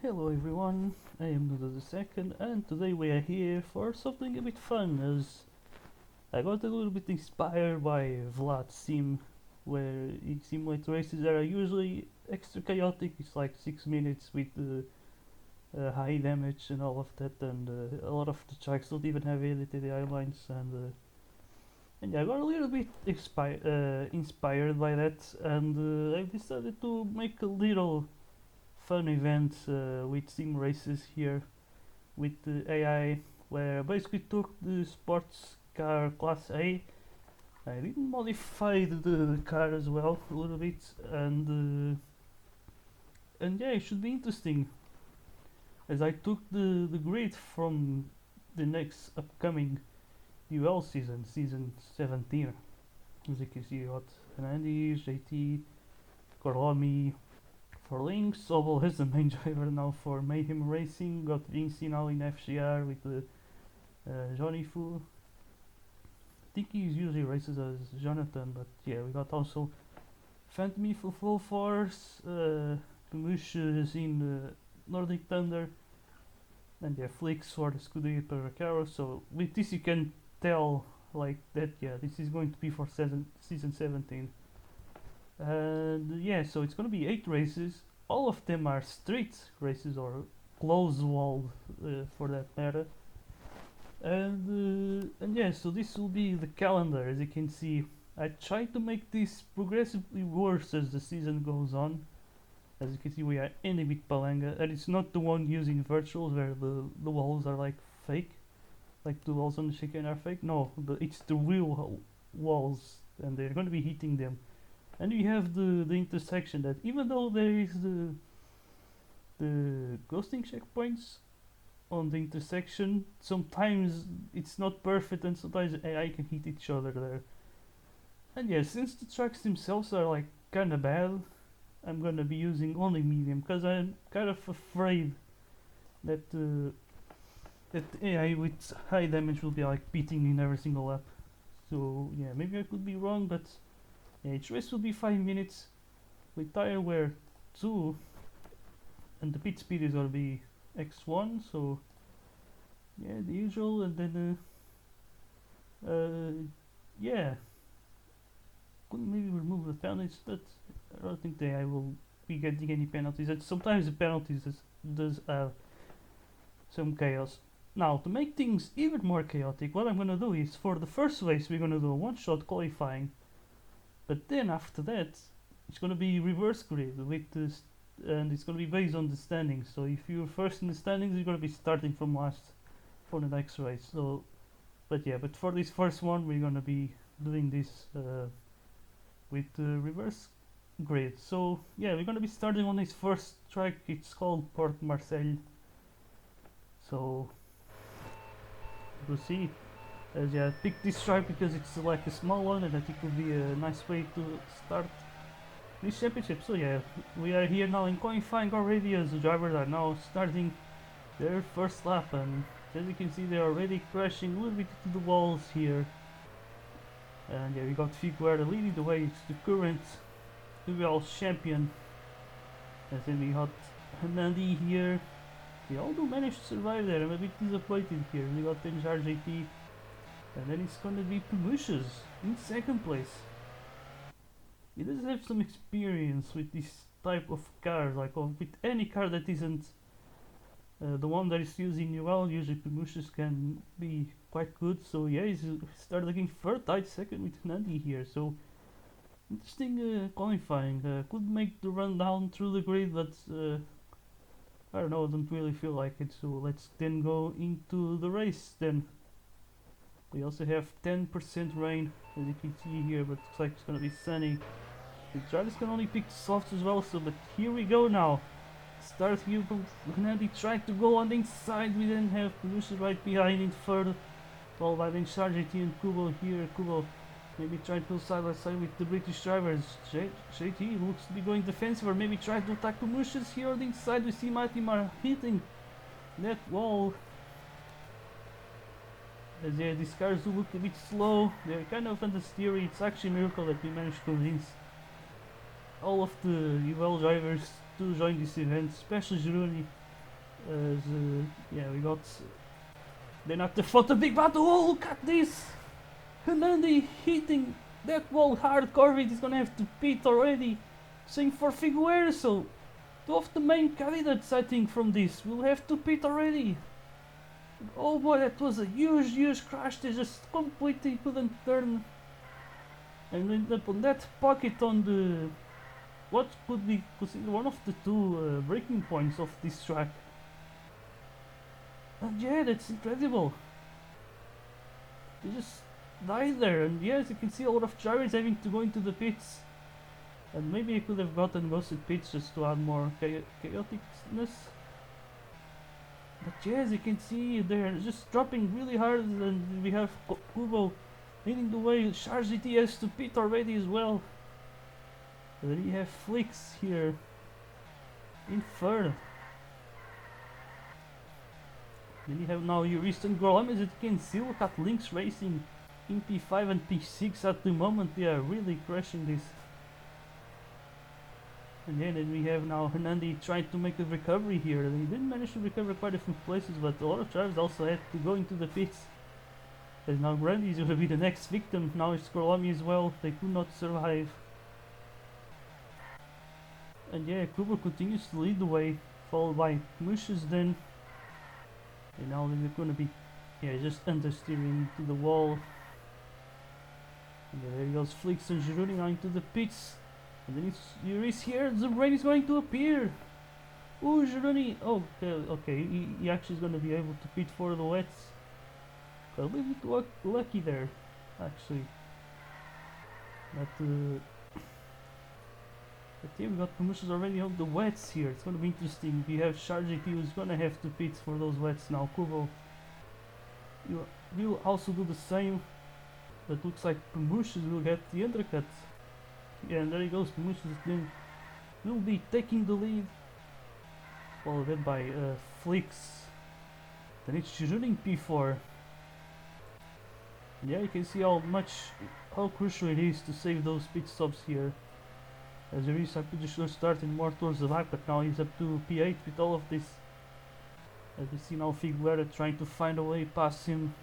Hello everyone, I am Nudo the Second, and today we are here for something a bit fun, as I got a little bit inspired by Vlad's sim, where he simulates races that are usually extra chaotic. It's like 6 minutes with high damage and all of that, and a lot of the tracks don't even have edited airlines, and yeah, I got a little bit inspired by that, and I decided to make a little fun event with sim races here with the AI, where I basically took the sports car class A. I did modify the car as well a little bit, and yeah, it should be interesting as I took the grid from the next upcoming UL season, season 17. As you can see, you got Fernandes, JT, Corlomi, for Lynx. Oval is the main driver now for Mayhem Racing. Got Vinci now in FCR with the Johnny Fu. I think he usually races as Jonathan, but yeah, we got also Phantom for Full Force, Kamush is in Nordic Thunder, and yeah, Flix for the Scuderia Recaro. So with this you can tell like that, yeah, this is going to be for season 17. And yeah, so it's gonna be 8 races. All of them are street races or closed walled for that matter. And yeah, so this will be the calendar. As you can see, I try to make this progressively worse as the season goes on. As you can see, we are ending with Palanga, and it's not the one using virtuals where the walls are like fake, like the walls on the chicane are fake. No, it's the real walls, and they're going to be hitting them. And we have the intersection that even though there is the ghosting checkpoints on the intersection, sometimes it's not perfect and sometimes AI can hit each other there. And yeah, since the tracks themselves are like kinda bad, I'm gonna be using only medium because I'm kind of afraid that that AI with high damage will be like beating in every single lap. So yeah, maybe I could be wrong, but yeah, each race will be 5 minutes with tire wear 2, and the pit speed is gonna be x1. So yeah, the usual, and then yeah, could maybe remove the penalties, but I don't think I will be getting any penalties. And sometimes the penalties does have some chaos. Now, to make things even more chaotic, what I'm gonna do is for the first race we're gonna do a one-shot qualifying, but then after that it's gonna be reverse grid with this, and it's gonna be based on the standings. So if you're first in the standings, you're gonna be starting from last for the next race. So, but yeah, but for this first one, we're gonna be doing this with reverse grid. So yeah, we're gonna be starting on this first track. It's called Port Marseille. So we'll see. As yeah, I picked this track because it's like a small one, and I think it would be a nice way to start this championship. So yeah, we are here now in qualifying already, as the drivers are now starting their first lap, and as you can see, they're already crashing a little bit into the walls here. And yeah, we got Figueroa leading the way. It's the current UL champion. And then we got Nandi here. They all do manage to survive there. I'm a bit disappointed here. We got Tenjar JT. And then it's gonna be Promotions in second place. He does have some experience with this type of cars, like with any car that isn't the one that is using UL. Usually Promotions can be quite good. So yeah, he's started looking third, tied second with Nandi here. So interesting qualifying. Could make the run down through the grid, but I don't know, I don't really feel like it. So let's then go into the race then. We also have 10% rain, as you can see here, but looks like it's gonna be sunny. The drivers can only pick softs as well, so but here we go now. Start here, Gennady trying to go on the inside. We then have Lucia right behind in third, followed by then JT and Kubo here. Kubo maybe trying to go side by side with the British drivers. JT looks to be going defensive, or maybe try to attack Promotions here on the inside. We see Matimar hitting that wall. As yeah, these cars do look a bit slow. They're kind of understeery. It's actually a miracle that we managed to convince all of the UL drivers to join this event, especially Gironi. As, yeah, we got. Then at the front, a big battle. Oh, look at this! Hernandi hitting that wall hard. Corvid is gonna have to pit already. Same for Figueroa, so two of the main candidates, I think, from this will have to pit already. Oh boy, that was a huge crash. They just completely couldn't turn. And ended up on that pocket on the what could be considered one of the two breaking points of this track. And yeah, that's incredible. They just died there, and yes, you can see a lot of drivers having to go into the pits. And maybe I could have gotten ghosted pits just to add more chaoticness. But yes, you can see they're just dropping really hard, and we have Kubo leading the way. Charge GT has to pit already as well. And then you have Flix here in third. Then you have now Eurist and Gorlam, as you can see. Look at Lynx Racing in P5 and P6 at the moment. They are really crushing this. And then we have now Hernandi trying to make a recovery here. He didn't manage to recover quite a few places, but a lot of drivers also had to go into the pits. As now Brandy is going to be the next victim. Now it's Gorlami as well. They could not survive. And yeah, Kuber continues to lead the way, followed by Mushes then. And now they're going to be, yeah, just understeering to the wall. And there goes Flix and Giroud now into the pits. And then it's here, the rain is going to appear. Oh, Giroud, oh, okay, he actually is going to be able to pit for the wets. Got a little bit lucky there, actually. But yeah, we got promotions already on the wets here. It's going to be interesting. We have Charge who's going to have to pit for those wets now. Kubo will also do the same. But looks like Promotions will get the undercut. Yeah, and there he goes. Promotions then will be taking the lead. Followed then by Flix. Then it's shooting P4. And yeah, you can see how crucial it is to save those pit stops here. As there is, I'm pretty sure starting more towards the back, but now he's up to P8 with all of this. As we see now Figueroa trying to find a way past him.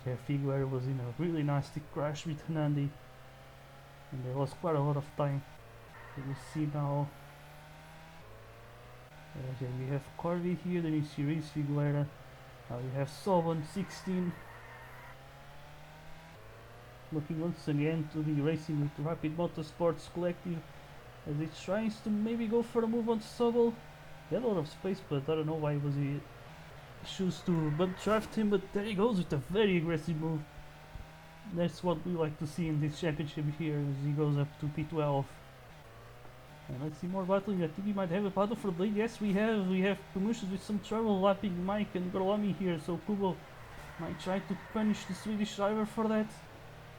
Yeah, Figueroa was in a really nasty crash with Hernandi, and there was quite a lot of time. As we see now, we have Corby here, then you see Reese Figueroa. Now you have Sobon 16. Looking once again to be racing with Rapid Motorsports Collective as it tries to maybe go for a move on Sobel. He had a lot of space, but I don't know why was he choose to bump draft him, but there he goes with a very aggressive move. That's what we like to see in this championship here as he goes up to P12. And let's see more battling. I think we might have a battle for the lead. Yes, we have promotions with some trouble lapping Mike and Gorlami here, so Kubo might try to punish the Swedish driver for that.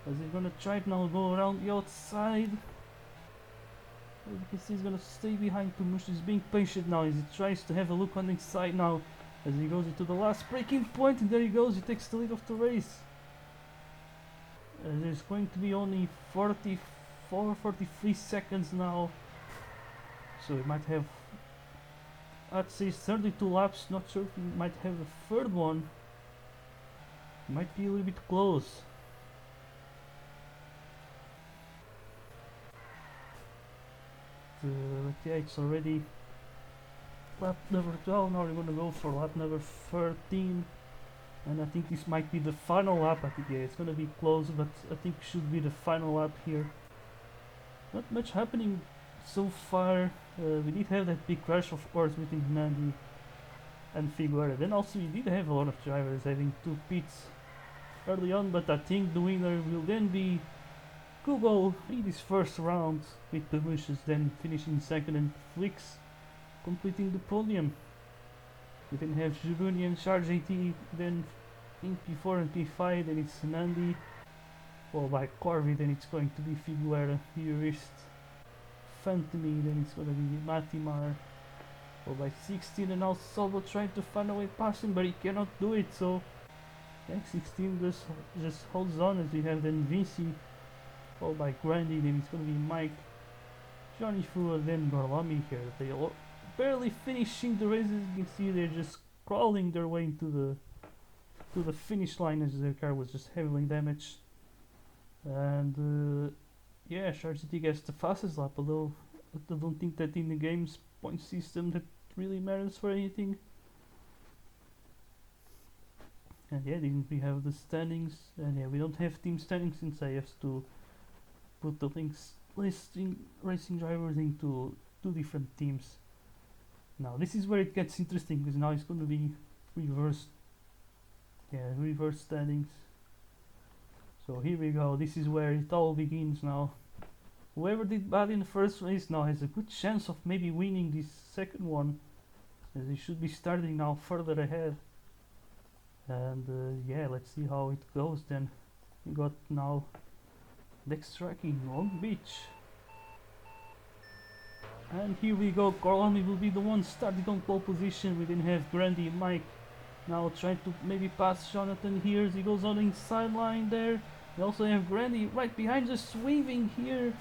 As he's gonna try to now go around the outside. As you can see, he's gonna stay behind Pumush. He's being patient now as he tries to have a look on the inside now. As he goes into the last braking point, and there he goes, he takes the lead of the race. There's going to be only 43 seconds now. So he might have, I'd say 32 laps, not sure if he might have a third one. Might be a little bit close. But yeah, it's already lap number 12. Now we're gonna go for lap number 13, and I think this might be the final lap. I think yeah, it's gonna be close, but I think it should be the final lap here. Not much happening so far. We did have that big crash, of course, between Nandi and Figueroa. Then also we did have a lot of drivers having two pits early on, but I think the winner will then be Kubo in his first round with the Bushes, then finishing second, and Flix completing the podium. We then have Juruni and Charge AT, then in P4 and P5, then it's Nandi, followed by Corby, then it's going to be Figueroa, Eurist, Fantony, then it's going to be Matimar, followed by 16, and now Sobo trying to find a way past him, but he cannot do it, so yeah, 16 just holds on as we have then Vinci, followed by Grandy, then it's going to be Mike, Johnny Fu, and then Gorlami here. barely finishing the races. You can see they're just crawling their way to the finish line as their car was just heavily damaged. And yeah, Charge City gets the fastest lap, although I don't think that in the game's point system that really matters for anything. And yeah, then we have the standings, and yeah, we don't have team standings since I have to put the listing racing drivers into two different teams. Now this is where it gets interesting because now it's going to be reversed. Yeah, reverse standings. So here we go. This is where it all begins now. Whoever did bad in the first race now has a good chance of maybe winning this second one, as they should be starting now further ahead. And yeah, let's see how it goes then. We got now next tracking Long Beach. And here we go, Carlami will be the one starting on pole position. We then have Grandy and Mike now trying to maybe pass Jonathan here as he goes on the inside line there. We also have Grandy right behind us, sweeping here.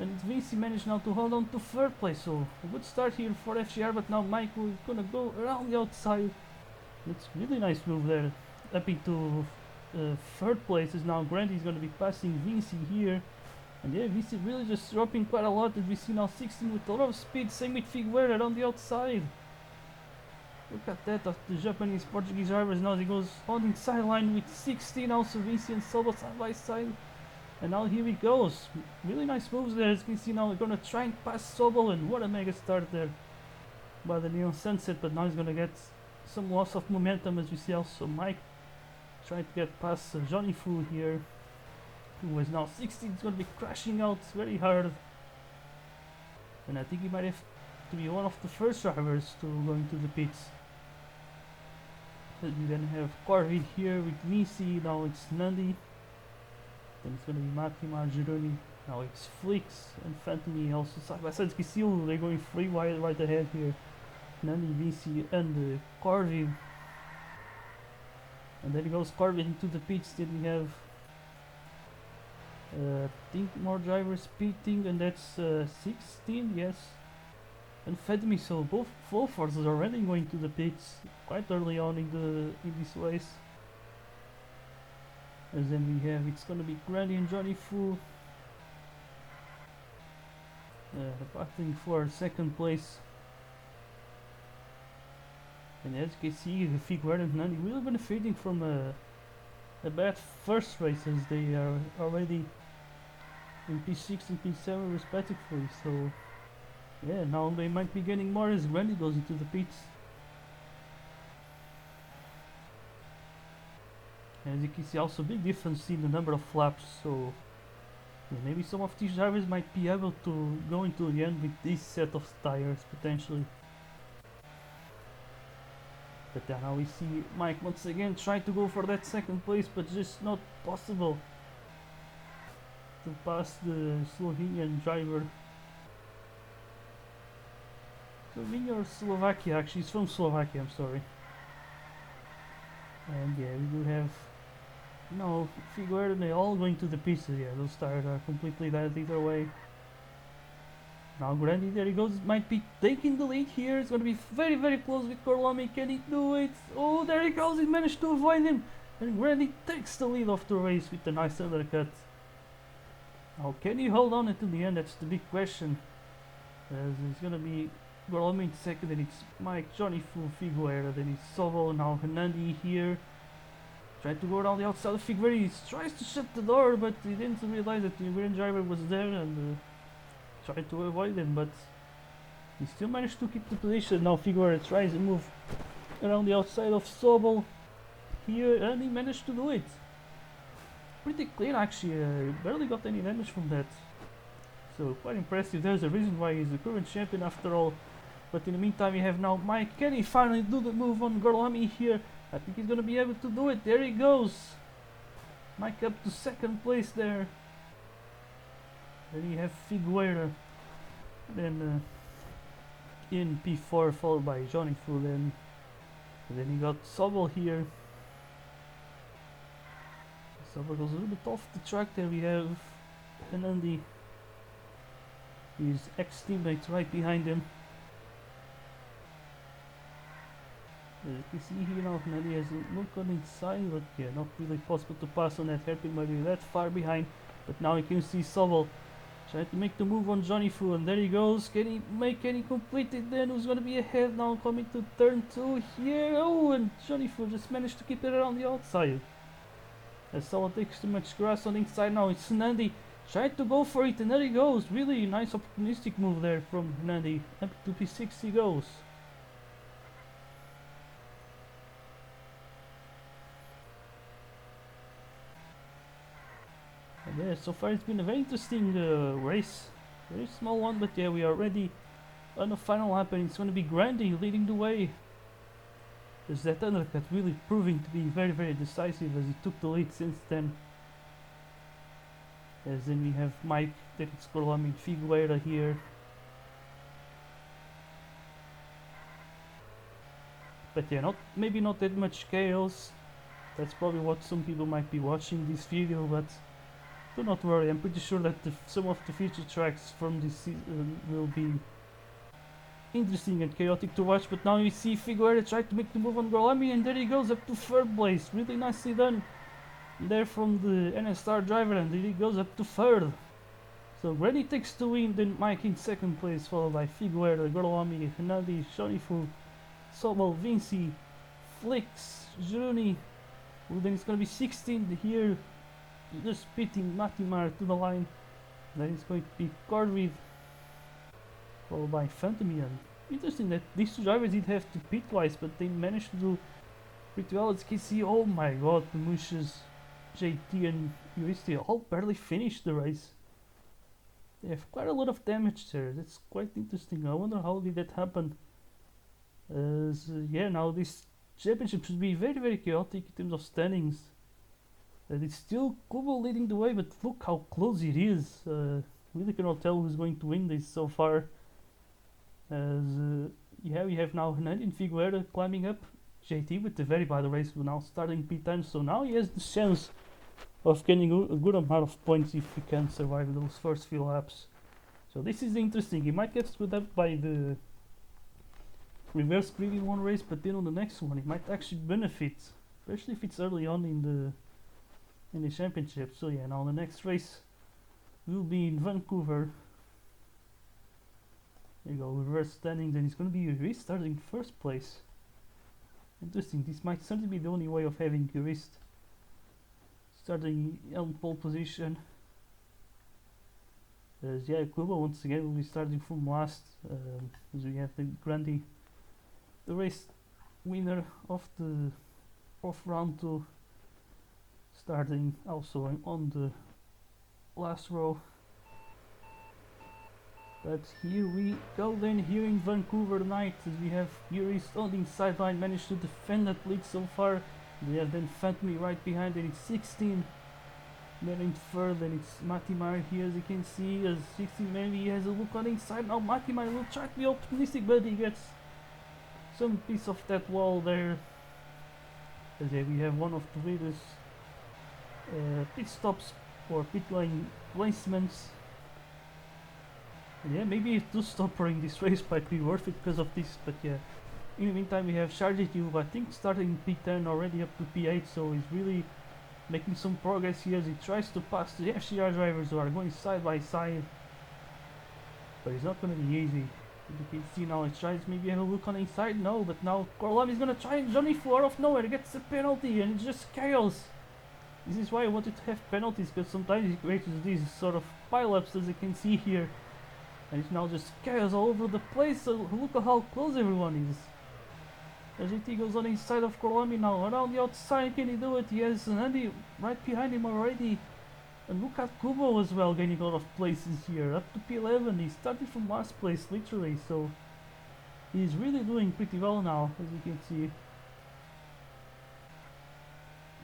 And Vinci managed now to hold on to third place, so a good start here for FGR, but now Mike is gonna go around the outside. It's really nice move there, up into third place, as now Grandy is gonna be passing Vinci here. And yeah, Vinci really just dropping quite a lot, as we see now 16 with a lot of speed, same with Figueira on the outside. Look at that, of the Japanese Portuguese drivers now, he goes on the inside line with 16, also Vinci and Sobo side by side. And now here he goes, really nice moves there, as you can see now we're gonna try and pass Sobol, and what a mega start there by the Neon Sunset, but now he's gonna get some loss of momentum, as you see also Mike trying to get past Johnny Fu here, who is now 16, is gonna be crashing out very hard, and I think he might have to be one of the first drivers to go into the pits. And we then have Corvid here with Nisi, now it's Nandi. Then it's gonna be Mati Margeroni. Now it's Flix and Phantomy also side by side. Kisil, they're going free wide right ahead here. Nandi, Vinci, and Corvid. And then goes Corvid into the pits. Then we have I think more drivers pitting, and that's 16, yes. And Phantomy, so both full forces are already going to the pits quite early on in this race. And then we have, it's gonna be Granny and Johnny Fu battling for second place. And as you can see, the Figueira and Nandi really benefiting from a bad first race, as they are already in P6 and P7 respectively. So yeah, now they might be getting more as Granny goes into the pits. As you can see, also big difference in the number of laps, so yeah, maybe some of these drivers might be able to go into the end with this set of tires potentially. But then now we see Mike once again try to go for that second place, but just not possible to pass the Slovenian driver. Slovenia or Slovakia? Actually, it's from Slovakia, I'm sorry. And yeah, we do have no Figueira, they all going to the pieces. Yeah, those tires are completely bad either way. Now Grandy, there he goes, might be taking the lead here. It's gonna be very, very close with Corlami. Can he do it? Oh, there he goes, he managed to avoid him. And Grandy takes the lead of the race with a nice undercut. Now, can he hold on until the end? That's the big question. As it's gonna be Corlami in second, then it's Mike, Johnny Fu, Figueira, then it's Sovo, now Hernandi here. Tried to go around the outside of Figueira, he tries to shut the door, but he didn't realize that the Green driver was there and tried to avoid him, but he still managed to keep the position. Now Figueira tries to move around the outside of Sobol here, and he managed to do it. Pretty clean actually, barely got any damage from that. So quite impressive. There's a reason why he's the current champion after all. But in the meantime we have now Mike. Can he finally do the move on Gorlami here? I think he's gonna be able to do it. There he goes. Mike up to second place there. Then you have Figueira. Then in P4 followed by Johnny Fu. Then you got Sobol here. Sobol goes a little bit off the track. There we have Anandi. His ex-teammate right behind him. You can see here now Hernandi has a look on inside, but yeah, not really possible to pass on that hairpin might be that far behind. But now you can see Sobel trying to make the move on Johnny Fu, and there he goes. Can he complete it then? Who's gonna be ahead now coming to turn 2 here? Oh, and Johnny Fu just managed to keep it around the outside. As someone takes too much grass on the inside now, it's Hernandi trying to go for it, and there he goes. Really nice opportunistic move there from Hernandi. Up to P6 he goes. And yeah, so far it's been a very interesting race. Very small one, but yeah, we are already on the final lap, and it's going to be Grandy leading the way. There's that undercut really proving to be very, very decisive as he took the lead since then. As then we have Mike, Derek Scorlami, Figueira here. But yeah, maybe not that much chaos. That's probably what some people might be watching this video, but do not worry, I'm pretty sure that some of the future tracks from this season will be interesting and chaotic to watch. But now you see Figueira try to make the move on Gorlami, and there he goes up to third place. Really nicely done there from the NSR driver, and there he goes up to third. So Granny takes the win, then Mike in second place, followed by Figueira, Gorlami, Hernandi, Shonifu, Sobel, Vinci, Flix, Juni. Well, then it's gonna be 16 here, just pitting Matimar to the line. Then it's going to be Corvid, followed by Phantomian. Interesting that these two drivers did have to pit twice, but they managed to do pretty well. As you can see, oh my god, the Mushes, JT and Uristi all barely finished the race. They have quite a lot of damage there. That's quite interesting. I wonder how did that happen. Yeah, now this championship should be very, very chaotic in terms of standings. It's still Kubo leading the way, but look how close it is. Really cannot tell who's going to win this so far. As yeah, we have now Hernandi and Figueira climbing up. JT with the very bad race will now starting P10, so now he has the chance of getting a good amount of points if he can survive those first few laps. So this is interesting. He might get screwed up by the reverse grid in one race, but then on the next one he might actually benefit, especially if it's early on in the championship. So yeah, now the next race will be in Vancouver. There you go, reverse standings, and it's going to be restarting first place. Interesting, this might certainly be the only way of having Jurist starting on pole position. Yeah, Kubo once again will be starting from last, as we have the Grandi, the race winner of round 2, starting also on the last row. But here we go then, here in Vancouver tonight, as we have Yuri on the sideline, managed to defend that lead so far. We have then Phantomy right behind, and it's 16. Then in third, and it's Matimar here, as you can see, as 16 maybe he has a look on the inside. Now Matimar will try to be optimistic, but he gets some piece of that wall there. As yeah, we have one of the latest pit stops or pit lane placements. Yeah, maybe if two stopping this race might be worth it because of this, but yeah. In the meantime, we have Sharjit, I think, starting P10 already up to P8, so he's really making some progress here as he tries to pass the FCR drivers who are going side by side. But it's not going to be easy. As you can see now, he tries maybe have a look on the inside, no, but now Corlam is going to try, and Johnny Fu out of nowhere gets a penalty, and it's just chaos. This is why I wanted to have penalties, because sometimes he creates these sort of pile-ups, as you can see here. And it's now just chaos all over the place, so look at how close everyone is. As JT goes on the inside of Corlami now, around the outside, can he do it? He has Andy right behind him already. And look at Kubo as well, gaining a lot of places here, up to P11, he's starting from last place literally, so he's really doing pretty well now, as you can see.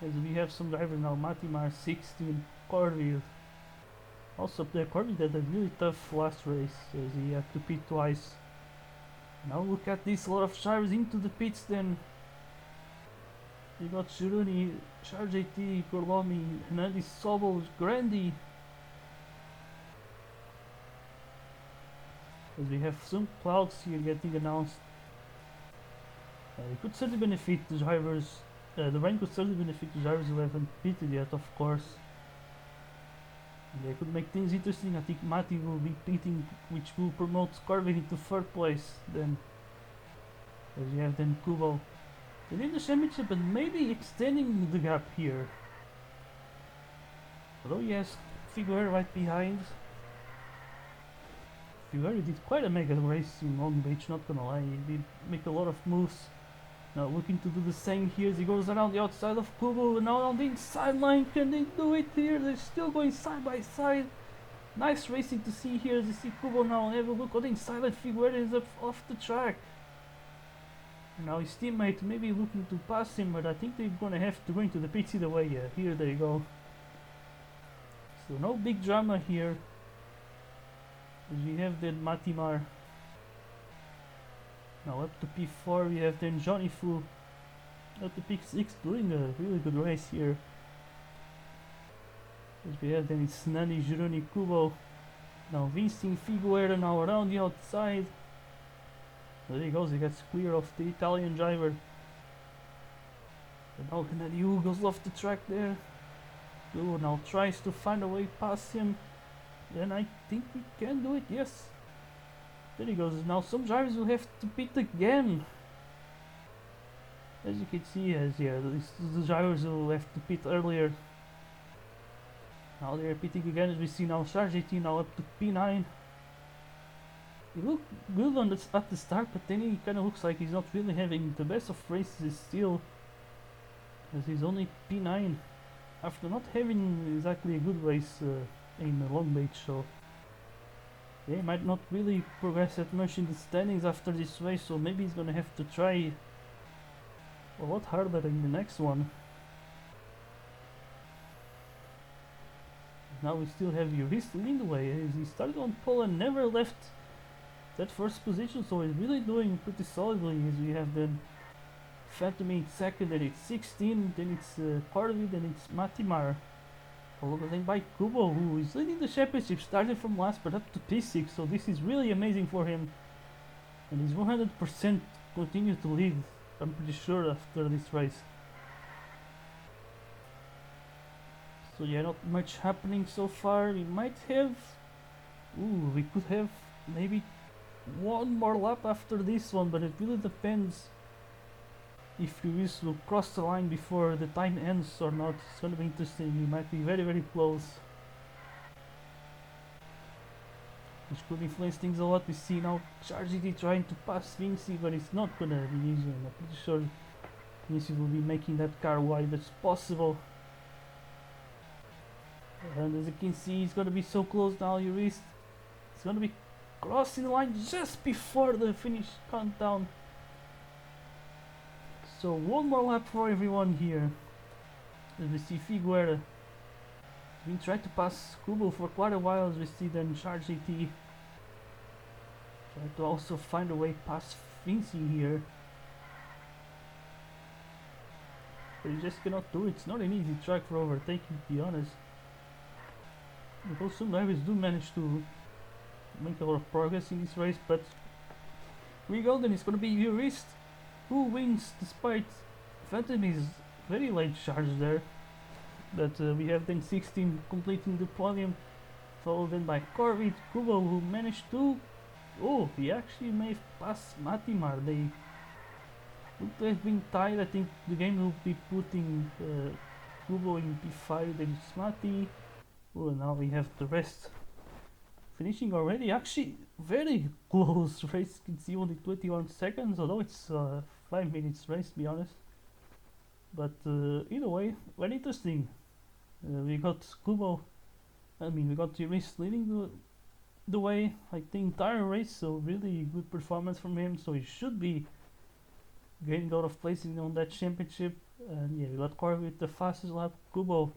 As we have some drivers now, Matimar 16, Corville. Also up there, Corville had a really tough last race, as he had to pit twice. Now look at this, a lot of drivers into the pits then. You got Shiruni, Sharjt, Gorlami, Hernandi, Sobel, Grandi. As we have some clouds here getting announced. It could certainly benefit the drivers. The rain could certainly benefit the drivers who haven't pitted yet, of course. They could make things interesting. I think Mati will be pitting, which will promote Corvin into third place. Then, as you have then Kubo. They need the championship, but maybe extending the gap here. Although he has Figueroa right behind. Figueroa did quite a mega race in Long Beach, not gonna lie. He did make a lot of moves. Now looking to do the same here as he goes around the outside of Kubo, and now on the inside line. Can they do it here? They're still going side by side. Nice racing to see here as you see Kubo now. Have a look on the inside line. Figueroa is up off the track. And now his teammate maybe looking to pass him, but I think they're gonna have to go into the pits either way. Yeah, here they go. So no big drama here. We have then Matimar. Now up to P4 we have then Johnny Fu up to P6 doing a really good race here. As we have then it's Nani, Gironi, Kubo. Now Vincent Figueroa now around the outside. There he goes, he gets clear of the Italian driver. And now Nani goes off the track there. Kubo now tries to find a way past him. And I think he can do it, yes. There he goes. Now some drivers will have to pit again. As you can see, the drivers will have to pit earlier. Now they are pitting again, as we see now Charge 18 now up to P9. He looked good on at the start, but then he kind of looks like he's not really having the best of races still. As he's only P9 after not having exactly a good race in Long Beach, so they might not really progress that much in the standings after this race, so maybe he's gonna have to try a lot harder in the next one. Now we still have Yuris leading the way, as he started on pole and never left that first position, so he's really doing pretty solidly. As we have then Phantom in second, then it's 16, then it's Corvi, then it's Matimar. Followed then by Kubo, who is leading the championship, started from last but up to P6, so this is really amazing for him. And he's 100% continue to lead, I'm pretty sure, after this race. So yeah, not much happening so far. We might have... we could have maybe one more lap after this one, but it really depends if Luis will cross the line before the time ends or not. It's gonna be interesting. We might be very, very close, which could influence things a lot. We see now Charge GT trying to pass Vinci, but it's not gonna be easy. I'm pretty sure Vinci will be making that car wide as possible. And as you can see, he's gonna be so close now. Yuris is gonna be crossing the line just before the finish countdown. So one more lap for everyone here. As we see Figueroa has been trying to pass Kubo for quite a while, as we see then Charge GT trying to also find a way past Vinci here. But he just cannot do it. It's not an easy track for overtaking, to be honest. Because some drivers do manage to make a lot of progress in this race, but here we go, then it's gonna be Yuris who wins despite Phantom's very late charge there. But we have then 16 completing the podium, followed then by Corvid, Kubo, who managed to... oh, he actually may pass Matimar. They look to have been tied. I think the game will be putting Kubo in P5, then it's Mati. Oh, now we have the rest finishing already. Actually, very close race. You can see only 21 seconds, although it's 5 minutes race, to be honest. But either way, very interesting. We got Kubo, we got Yuris leading the way like the entire race, so really good performance from him. So he should be getting out of place on that championship. And yeah, we got Corey with the fastest lap. Kubo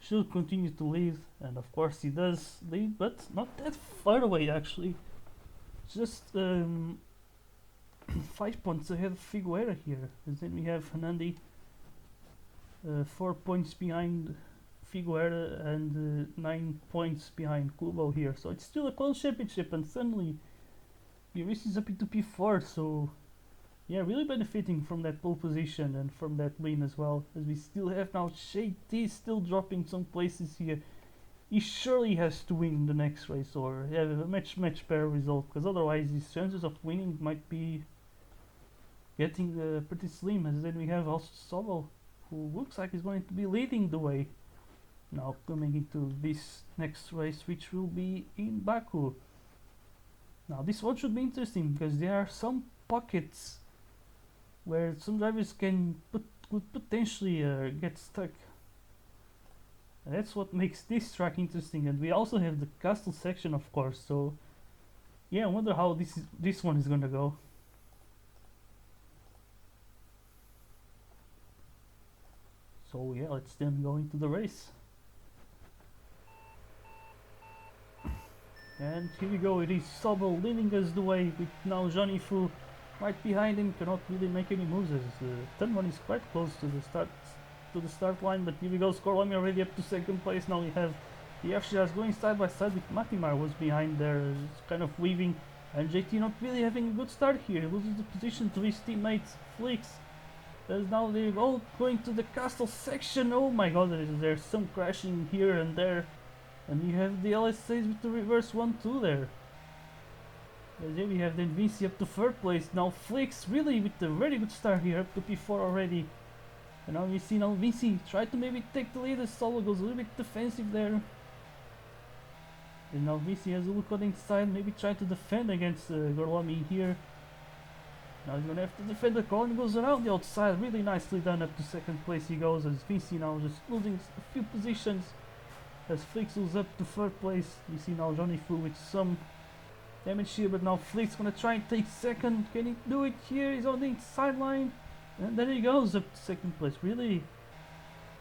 should continue to lead, and of course he does lead, but not that far away actually. Just 5 points ahead of Figueroa here. And then we have Hernandi 4 points behind Figueroa and 9 points behind Kubo here. So it's still a close championship, and suddenly Yuris is up into P4, so yeah, really benefiting from that pole position and from that win as well. As we still have now JT still dropping some places here. He surely has to win the next race or have a much better result, because otherwise his chances of winning might be getting pretty slim. As then we have also Sobel, who looks like he's going to be leading the way now coming into this next race, which will be in Baku. Now this one should be interesting because there are some pockets where some drivers could potentially get stuck. And that's what makes this track interesting. And we also have the castle section, of course. So yeah, I wonder how this one is gonna go. So yeah, let's then go into the race. And here we go, it is Sobel leading us the way, with now Johnny Fu right behind him, cannot really make any moves as turn one is quite close to the start line. But here we go, Skorlami already up to second place. Now we have the FCRs going side by side with Matimar, was behind there, kind of weaving, and JT not really having a good start here. He loses the position to his teammate Flix. As now they're all going to the castle section. Oh my god, there's some crashing here and there. And you have the LSAs with the reverse 1-2 there. And then we have then Vinci up to third place. Now Flix really with a very good start here, up to P4 already. And now we see now Vinci try to maybe take the lead as Solo goes a little bit defensive there. And now Vinci has a look on the inside, maybe try to defend against Gorlami here. Now he's gonna have to defend the car and goes around the outside. Really nicely done, up to second place he goes, as Vinci now just losing a few positions. As Flix was up to third place. We see now Johnny Fu with some damage here, but now Flix gonna try and take second. Can he do it here? He's on the sideline, and there he goes up to second place. Really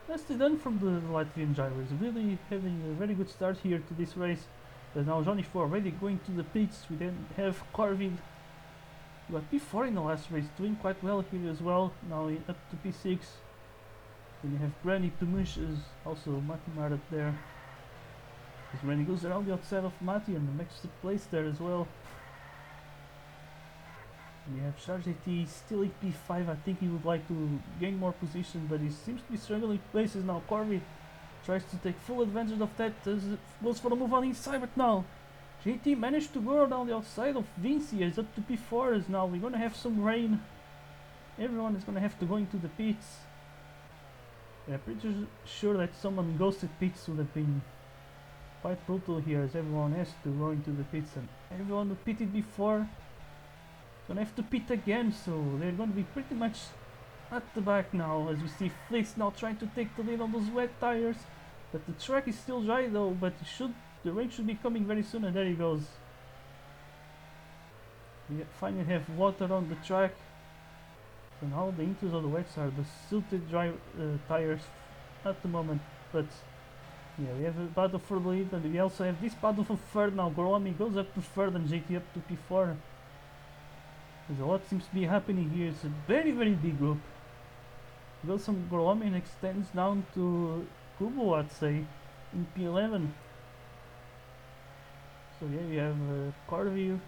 nicely done from the Latvian drivers. Really having a very good start here to this race. But now Johnny Fu already going to the pits. We then have Carvid, who got P4 in the last race, doing quite well here as well. Now up to P6. Then you have Granny Tumush is also Matimar up there. As Granny goes around the outside of Mati and makes the place there as well. And you have Chargeti still at P5. I think he would like to gain more position, but he seems to be struggling places now. Corby tries to take full advantage of that, goes for a move on inside, but now JT managed to go down the outside of Vinci, as up to P4 as now we're gonna have some rain. Everyone is gonna have to go into the pits. Yeah, pretty sure that someone goes to pits would have been quite brutal here, as everyone has to go into the pits, and everyone who pitted before gonna have to pit again, so they're gonna be pretty much at the back now, as we see Flix now trying to take the lead on those wet tires. But the track is still dry though, but the rain should be coming very soon, and there he goes. We finally have water on the track. So now the intros of the wets are the silted dry tires at the moment, but yeah, we have a battle for the lead, and we also have this battle for third now. Gorlami goes up to third and JT up to P4. There's a lot seems to be happening here. It's a very big group. Goes from Gorlami and extends down to Kubo, I'd say, in P11. So yeah, we have Carview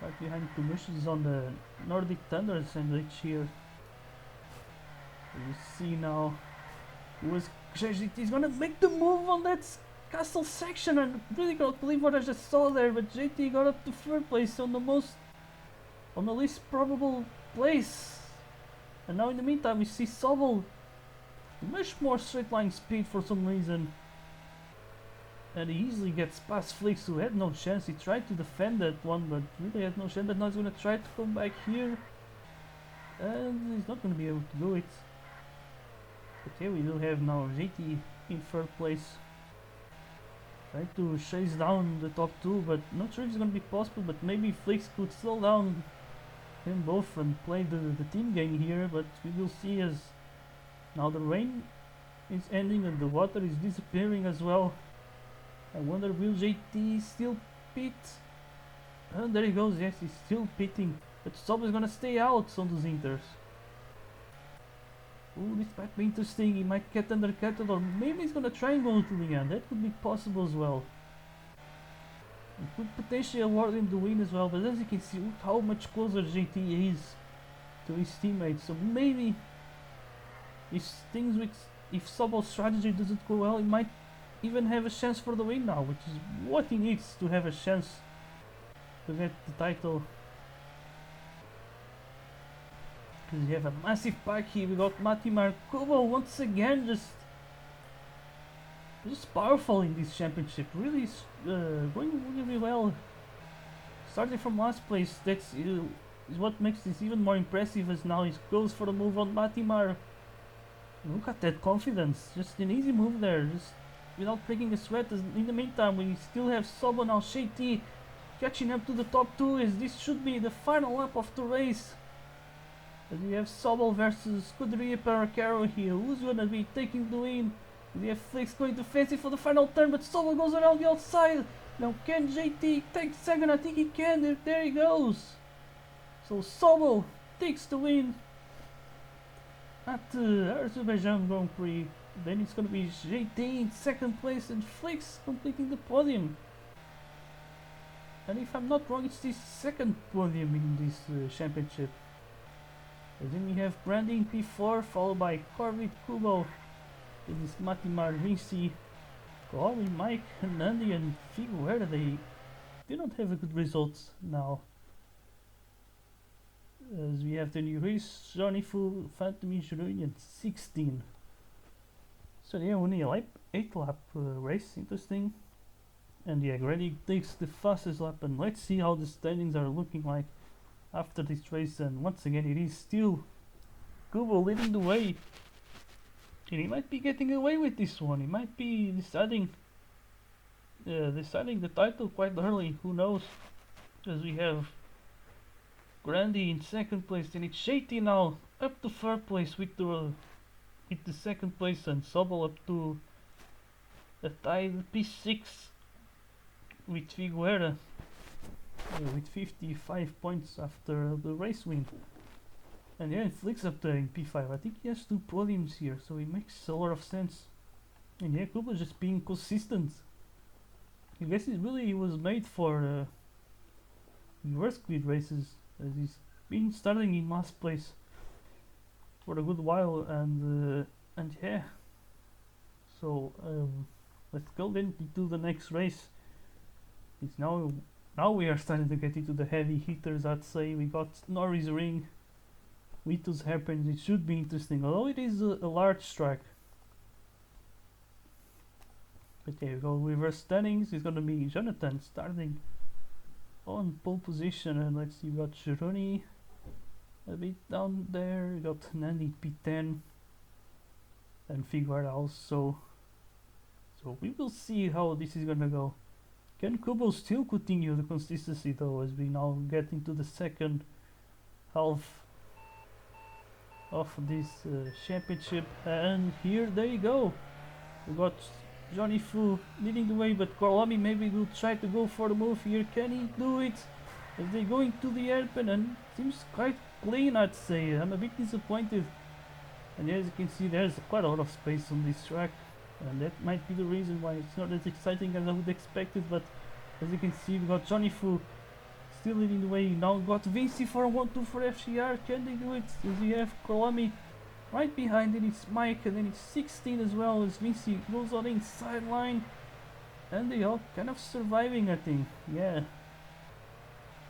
right behind Tumush is on the Nordic Thunder sandwich here. You see now he's gonna make the move on that castle section, and really can't believe what I just saw there, but JT got up to third place on the least probable place. And now in the meantime we see Sobel much more straight line speed for some reason, and he easily gets past Flix, who had no chance. He tried to defend that one but really had no chance, but now he's gonna try to come back here, and he's not gonna be able to do it. But here we do have now JT in third place, trying to chase down the top two, but not sure if it's gonna be possible. But maybe Flix could slow down them both and play the team game here, but we will see, as now the rain is ending and the water is disappearing as well. I wonder, will JT still pit? And there he goes, yes, he's still pitting, but Sob is gonna stay out on those inters. Ooh, this might be interesting. He might get undercutted, or maybe he's gonna try and go to the end. That could be possible as well. It could potentially award him the win as well, but as you can see, look how much closer JT is to his teammates. So maybe if things with if Sobo's strategy doesn't go well, he might even have a chance for the win now, which is what he needs to have a chance to get the title. Because you have a massive pack here. We got Matimar Kubo once again, just powerful in this championship. Really going really well. Starting from last place, that's is what makes this even more impressive. As now he goes for the move on Matimar. Look at that confidence, just an easy move there, just without breaking a sweat. As in the meantime, we still have Sobo now, Shady catching up to the top two, as this should be the final lap of the race. As we have Sobo versus Scuderia Paracaro here, who's gonna be taking the win? We have Flix going defensive for the final turn, but Sobo goes around the outside. Now can JT take second? I think he can, there he goes. So Sobo takes the win at Azerbaijan Grand Prix. Then it's gonna be JT in second place and Flix completing the podium. And if I'm not wrong, it's the second podium in this championship. And then we have Brandy in P4, followed by Corvid, Kubo. Then it's Matimar, Vinci, Corey, Mike, Nandi and Figueira. They don't have a good results now. As we have the new race, Johnny Fu, Phantom Reunion 16. So yeah, only a 8 lap race, interesting. And yeah, Grady takes the fastest lap, and let's see how the standings are looking like after this race. And once again, it is still Kubo leading the way. And he might be getting away with this one. He might be deciding the title quite early, who knows. As we have Grandy in second place, and it's Shady now up to third place with the second place, and Sobol up to a tied P6 with Figueira with 55 points after the race win. And yeah, Flix up there in P5. I think he has 2 podiums here, so it makes a lot of sense. And yeah, Kubo just being consistent. I guess he was made for reverse grid races, as he's been starting in last place for a good while. And yeah, so let's go then into the next race. It's now we are starting to get into the heavy hitters. I'd say we got Norris Ring, Vitus Happens. It should be interesting, although it is a large track. But yeah, we go reverse standings. It's gonna be Jonathan starting on pole position, and let's see, we got Shironi a bit down there. We got Nandi P10 and Figueira also. So we will see how this is gonna go. Can Kubo still continue the consistency though, as we now get into the second half of this championship? And here they go. We got Johnny Fu leading the way, but Korlami maybe will try to go for the move here. Can he do it? As they go into the airplane, and seems quite clean, I'd say. I'm a bit disappointed. And as you can see, there's quite a lot of space on this track, and that might be the reason why it's not as exciting as I would expect it. But as you can see, we got Johnny Fu still leading the way. Now got Vinci for a 1-2 for FCR. Can they do it? As we have Korlami right behind it, it's Mike, and then it's 16 as well, as Vinci goes on the inside line. And they all kind of surviving, I think. Yeah,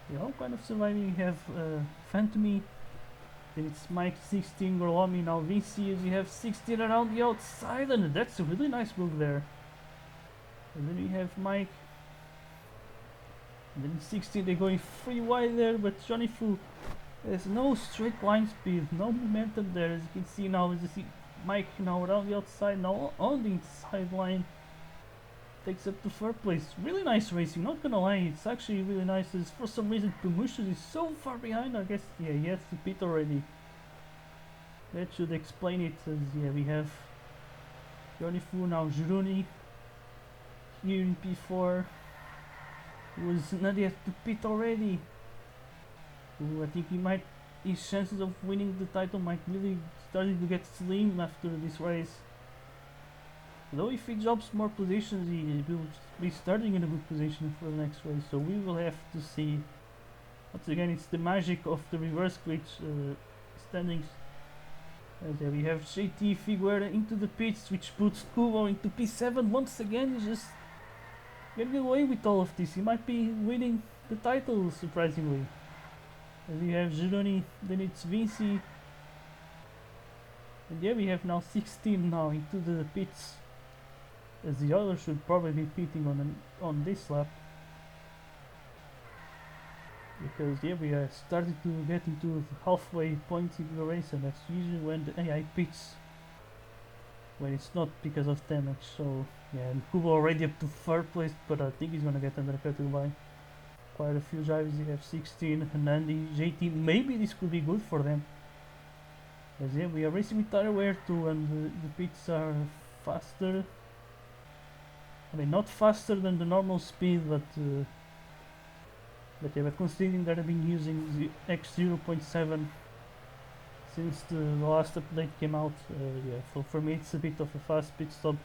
they all kind of surviving. You have Phantomy, then it's Mike 16, Gorlami, now Vinci, as you have 16 around the outside, and that's a really nice move there. And then we have Mike, and then 16, they're going 3 wide there, but Johnny Fu has no straight line speed, no momentum there, as you can see now. As you see Mike now around the outside, now on the inside line, takes up to third place. Really nice racing, not gonna lie, it's actually really nice. As for some reason Pumushu is so far behind. I guess, yeah, he has to pit already. That should explain it. As yeah, we have Johnny Fu, now Juruni here in P4, was not yet to pit already. Ooh, I think his chances of winning the title might really starting to get slim after this race. Though if he drops more positions, he will be starting in a good position for the next race. So we will have to see. Once again, it's the magic of the reverse glitch standings. As we have JT Figueira into the pits, which puts Kubo into P7 once again. He's just getting away with all of this. He might be winning the title, surprisingly. As we have Gironi, then it's Vinci. And yeah, we have now 16 now into the pits. As the others should probably be pitting on this lap. Because yeah, we are starting to get into the halfway point in the race, and that's usually when the AI pits. When it's not because of damage. So yeah, and Kubo already up to 3rd place, but I think he's gonna get undercut by quite a few drivers. You have 16, Hernandi, JT. Maybe this could be good for them. As yeah, we are racing with tire wear too, and the pits are faster. I mean, not faster than the normal speed, but yeah, but considering that I've been using the X 0.7 since the last update came out, yeah, so for me it's a bit of a fast pit stop.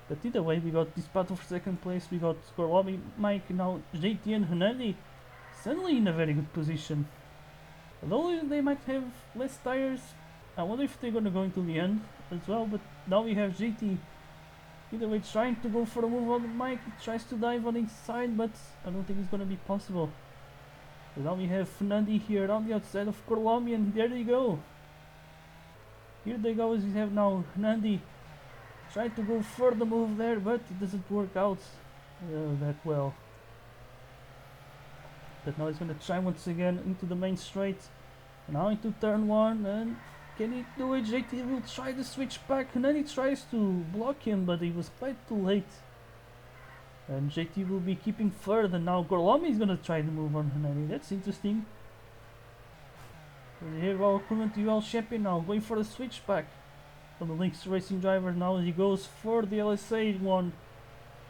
But either way, we got this battle for 2nd place, we got Skorlomi, Mike, now JT and Hernandi suddenly in a very good position. Although they might have less tires, I wonder if they're gonna go into the end as well, but now we have JT either way trying to go for a move on the Mike, he tries to dive on inside, but I don't think it's gonna be possible. So now we have Fernandi here on the outside of Corlomi, and there they go. Here they go, as we have now Fernandi trying to go for the move there, but it doesn't work out that well. But now he's gonna try once again into the main straight. Now into turn 1, and can he do it? JT will try to switch back, and then he tries to block him, but he was quite too late. And JT will be keeping 3rd, and now Gorlami is gonna try to move on Hernani. That's interesting. And here our current UL champion now going for the switchback from the Lynx Racing driver. Now he goes for the LSA one.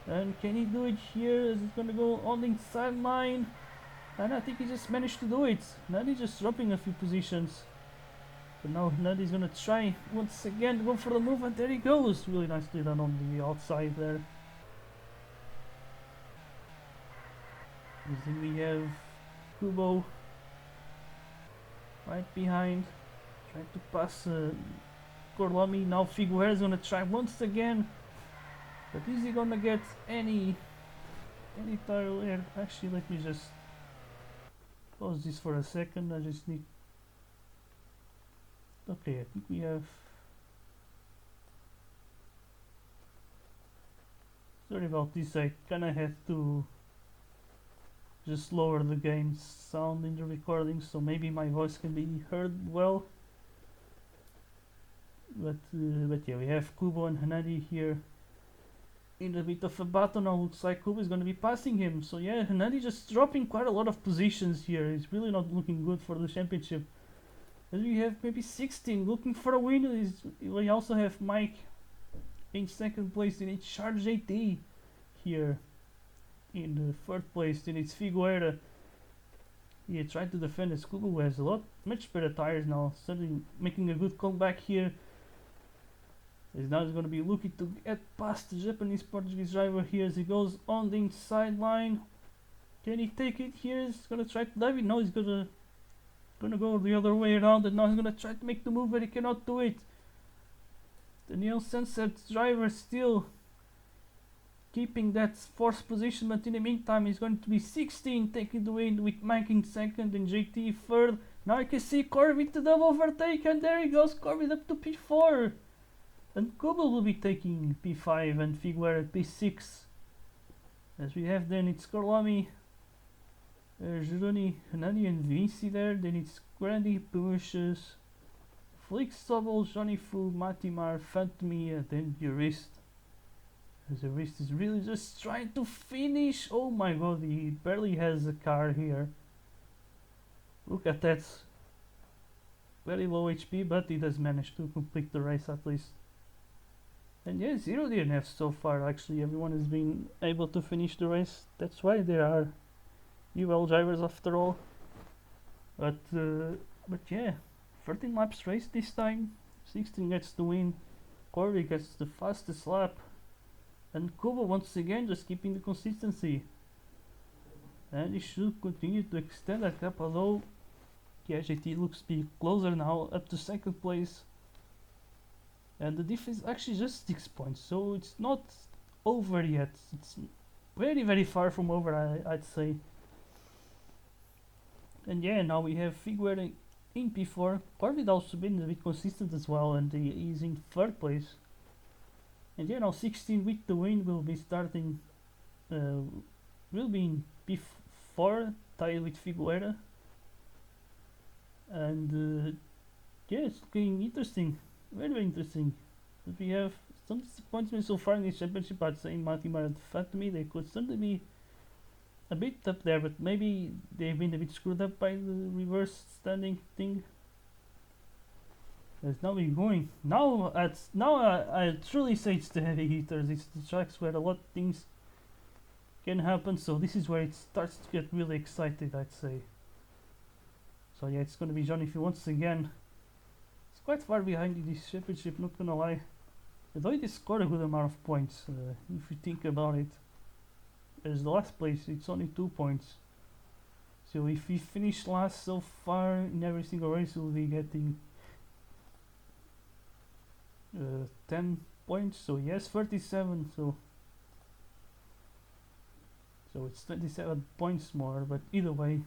And can he do it here? Is it gonna go on the inside line? And I think he just managed to do it. Hernani just dropping a few positions. But now Hernani is gonna try once again to go for the move, and there he goes. Really nicely done on the outside there. Then we have Kubo right behind, trying to pass Corlami. Now Figueira is gonna try once again, but is he gonna get any tire air? Actually, let me just pause this for a second. I just need. Okay, I think we have. Sorry about this. I kinda had to just lower the game sound in the recording, so maybe my voice can be heard well. But yeah, we have Kubo and Hernandi here in a bit of a battle. Now looks like Kubo is going to be passing him. So yeah, Hernandi just dropping quite a lot of positions here. He's really not looking good for the championship. And we have maybe 16 looking for a win. We also have Mike in 2nd place, and it's Charge JT here in the 3rd place. Then it's Figueira. He tried to defend his Kubo, who has much better tires now, suddenly making a good comeback here. As now he's going to be looking to get past the Japanese Portuguese driver here as he goes on the inside line. Can he take it here? He's going to try to dive it. No, he's gonna go the other way around, and now he's going to try to make the move, but he cannot do it. The Neo Sunset driver still keeping that 4th position, but in the meantime he's going to be 16, taking the win with Mike in 2nd and JT 3rd. Now you can see Corby with the double overtake, and there he goes, Corby up to P4. And Kubo will be taking P5 and Figueira P6. As we have then it's Corlami, Gironi, Hernani and Vinci there. Then it's Grandi, Pushes, Flix, Sobol, Johnny Fu, Matimar, Phantomia, then Jurist. As Jurist is really just trying to finish. Oh my god, he barely has a car here. Look at that. Very low HP, but he does manage to complete the race at least. And yeah, 0 DNFs so far. Actually, everyone has been able to finish the race. That's why there are UL drivers after all. But yeah, 13 laps race this time. 16 gets the win. Corey gets the fastest lap, and Kubo once again just keeping the consistency. And he should continue to extend that gap, although the JT looks to be closer now, up to second place. And the difference is actually just 6 points, so it's not over yet. It's very, very far from over, I'd say. And yeah, now we have Figueroa in P4. Corvid also been a bit consistent as well, and he's in third place. And yeah, now 16 with the win will be starting, will be in P4, tied with Figueroa. And yeah, it's looking interesting, very, very interesting. But we have some disappointments so far in this championship. I'd say Matimar and Fatmi, they could certainly be a bit up there, but maybe they've been a bit screwed up by the reverse standing thing. As now we're going. Now I truly say it's the heavy hitters. It's the tracks where a lot of things can happen. So this is where it starts to get really excited, I'd say. So yeah, it's gonna be Johnny F once again. It's quite far behind in this championship, not gonna lie. Although it scored a good amount of points, if you think about it. As the last place, it's only 2 points. So if we finish last so far in every single race, we'll be getting 10 points. So yes, 37. So it's 27 points more. But either way,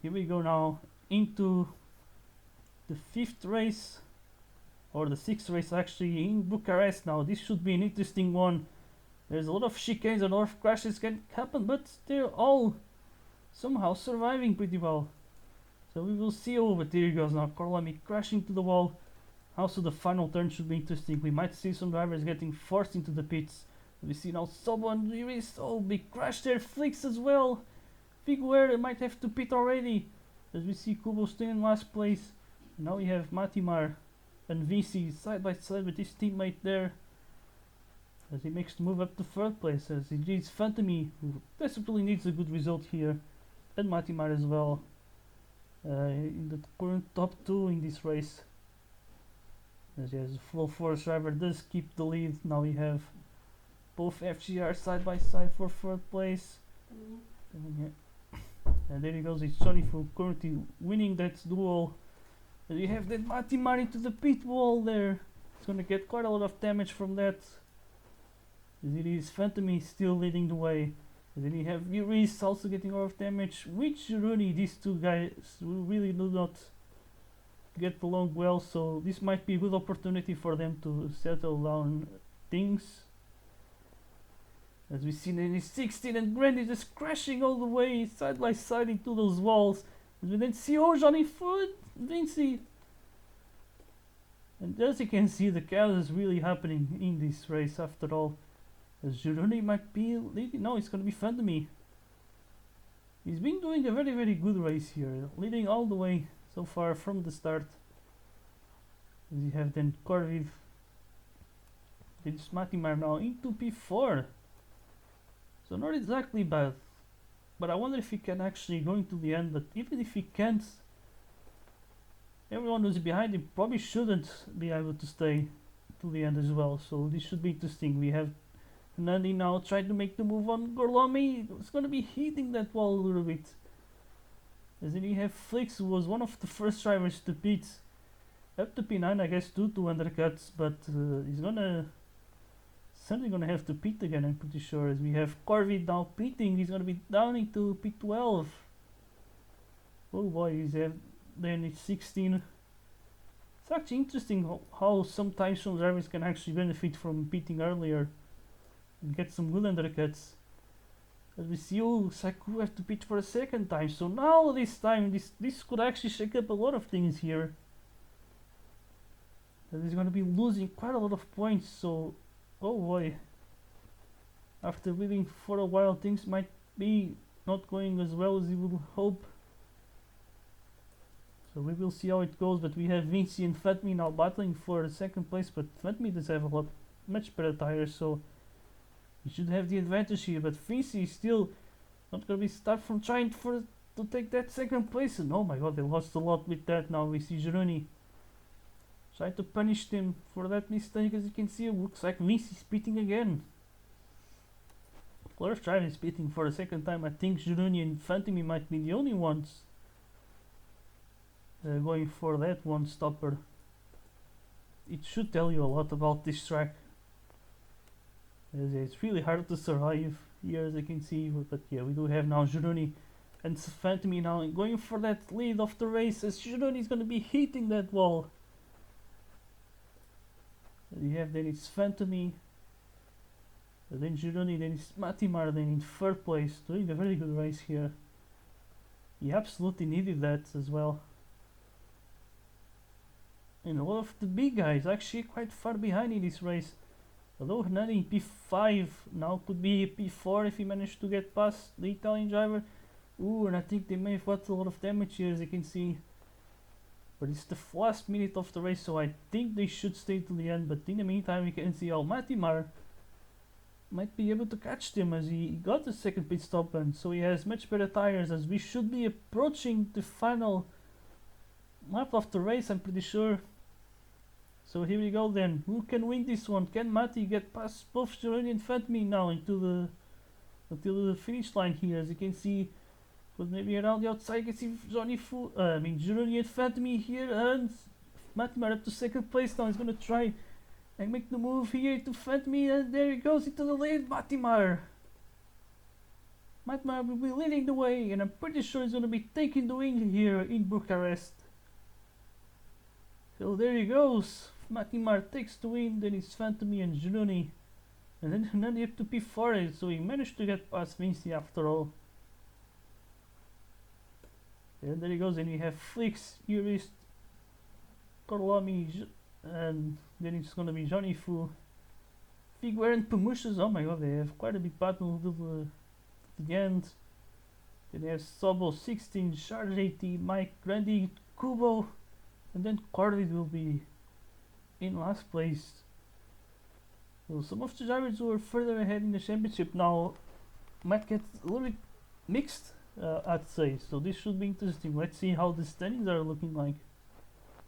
here we go now into the 5th race, or the 6th race actually, in Bucharest. Now this should be an interesting one. There's a lot of chicanes, a lot of crashes can happen, but they're all somehow surviving pretty well. So we will see. Oh, but there he goes now, Corlami crashing to the wall. Also the final turn should be interesting. We might see some drivers getting forced into the pits. We see now someone, oh, big crash there, Flix as well. Figueroa might have to pit already. As we see Kubo still in last place. Now we have Matimar and VC side by side with his teammate there. As he makes the move up to third place, as he needs Phantomy, who desperately needs a good result here, and Matimar as well, in the current top 2 in this race. As yes, the full force driver does keep the lead. Now we have both FGR side by side for third place. And there he goes, it's Johnny Fu currently winning that duel. And we have that Matimar into the pit wall there. It's gonna get quite a lot of damage from that. It is Phantomy still leading the way. And then you have Uris also getting a lot of damage. With Jiruni, these two guys really do not get along well, so this might be a good opportunity for them to settle down things. As we see in his 16, and Grandy just crashing all the way side by side into those walls. And we then see, oh, Johnny Foot, Vinci. And as you can see, the chaos is really happening in this race after all. As Gironi might be leading. No, it's gonna be Phantomy. He's been doing a very, very good race here, leading all the way so far from the start. As you have then Corviv, then Matimar now into P4. So not exactly bad, but I wonder if he can actually go into the end. But even if he can't, everyone who's behind him probably shouldn't be able to stay to the end as well. So this should be interesting. We have Nandi now trying to make the move on Gorlomi. It's going to be hitting that wall a little bit. As then you have Flix, who was one of the first drivers to pit up to P9, I guess, due to undercuts, but he's certainly gonna have to pit again, I'm pretty sure. As we have Corvid now pitting, he's gonna be down into P12. Oh boy, he's then it's 16. It's actually interesting how sometimes some drivers can actually benefit from pitting earlier and get some good undercuts. As we see, oh, Saku have to pit for a second time, so now this time this could actually shake up a lot of things here. And he's gonna be losing quite a lot of points, so oh boy. After leading for a while, things might be not going as well as you would hope. So we will see how it goes, but we have Vinci and Fatmi now battling for the second place, but Fatmi does have a much better tires, so he should have the advantage here. But Vinci is still not gonna be start from trying to take that second place, and oh my god, they lost a lot with that. Now we see Gironi try to punish them for that mistake. As you can see, it looks like Vince is beating again. Fleur Strive is beating for the second time. I think Juruni and Phantomy might be the only ones going for that one stopper. It should tell you a lot about this track. As it's really hard to survive here, as you can see. But yeah, we do have now Juruni and Phantomy now going for that lead of the race, as Juruni is going to be hitting that wall. You have then it's Phantomy, then Juruni, then it's Matimar, then in third place, doing a very good race here. He absolutely needed that as well. And a lot of the big guys actually quite far behind in this race. Although Hernani P5 now could be P4 if he managed to get past the Italian driver. Ooh, and I think they may have got a lot of damage here, as you can see. But it's the last minute of the race, so I think they should stay to the end. But in the meantime, we can see how Matimar might be able to catch them, as he got the second pit stop, and so he has much better tires, as we should be approaching the final lap of the race, I'm pretty sure. So here we go then. Who can win this one? Can Mati get past both Juruni and Phantomy now until the finish line here? As you can see, but maybe around the outside you can see Juruni and Phantomy here, and Matimar up to second place now. He's gonna try and make the move here to Phantomy, and there he goes into the lead. Matimar will be leading the way, and I'm pretty sure he's gonna be taking the win here in Bucharest. So there he goes. Matimar takes the win, then it's Phantomy and Juruni. And then Hernani up to P4, so he managed to get past Vinci after all. And there he goes, and we have Flix, Urist, Korlami, and then it's gonna be Johnny Fu, Figueroa and Pamushas. Oh my god, they have quite a big battle to the end. Then they have Sobo 16, Charge 80, Mike, Grandi, Kubo, and then Carnage will be in last place. So some of the drivers who are further ahead in the championship now might get a little bit mixed, I'd say. So this should be interesting. Let's see how the standings are looking like.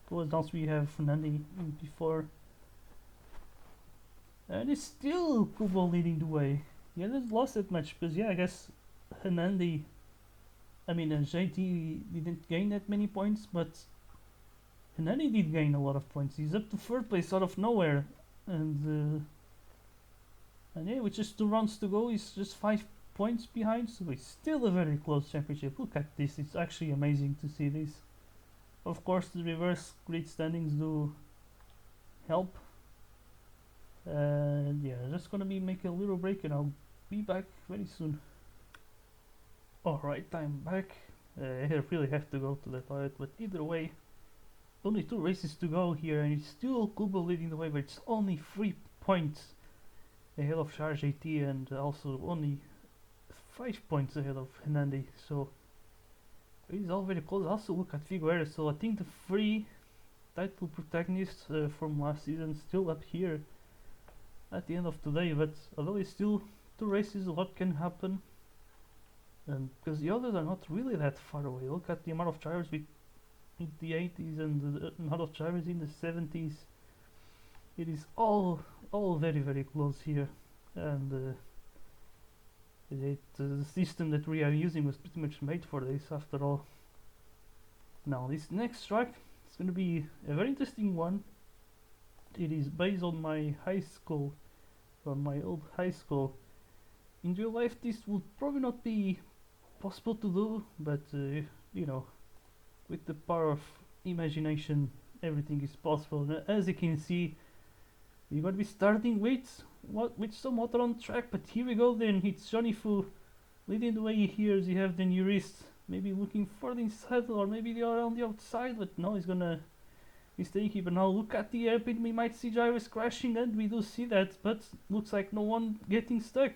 Because else we have Fernandi in P4. And it's still Kubo leading the way. He hasn't lost that much, because yeah, I guess JT didn't gain that many points, but Hernani did gain a lot of points. He's up to third place out of nowhere, and yeah, with just 2 rounds to go, he's just 5 points behind. So it's still a very close championship. Look at this; it's actually amazing to see this. Of course, the reverse grid standings do help. And yeah, just gonna be making a little break, and I'll be back very soon. Alright, I'm back. I really have to go to the toilet, but either way, only 2 races to go here, and it's still Kubo leading the way, but it's only 3 points ahead of Charge AT, and also only 5 points ahead of Hernandi. So it's all very close. Also look at Figueroa. So I think the 3 title protagonists from last season still up here at the end of today, but although it's still 2 races, a lot can happen, and because the others are not really that far away. Look at the amount of drivers in the 80s and the amount of drivers in the 70s. It is all very, very close here, and the system that we are using was pretty much made for this after all. Now this next track is going to be a very interesting one. It is based on my high school, on my old high school. In real life this would probably not be possible to do, but you know, with the power of imagination everything is possible. As you can see, we're going to be starting with some water on track, but here we go then. It's Johnny Fu leading the way here, as you have the Nurist maybe looking for the inside, or maybe they are on the outside, but no, he's gonna stay here. But now look at the airpit, we might see drivers crashing, and we do see that, but looks like no one getting stuck,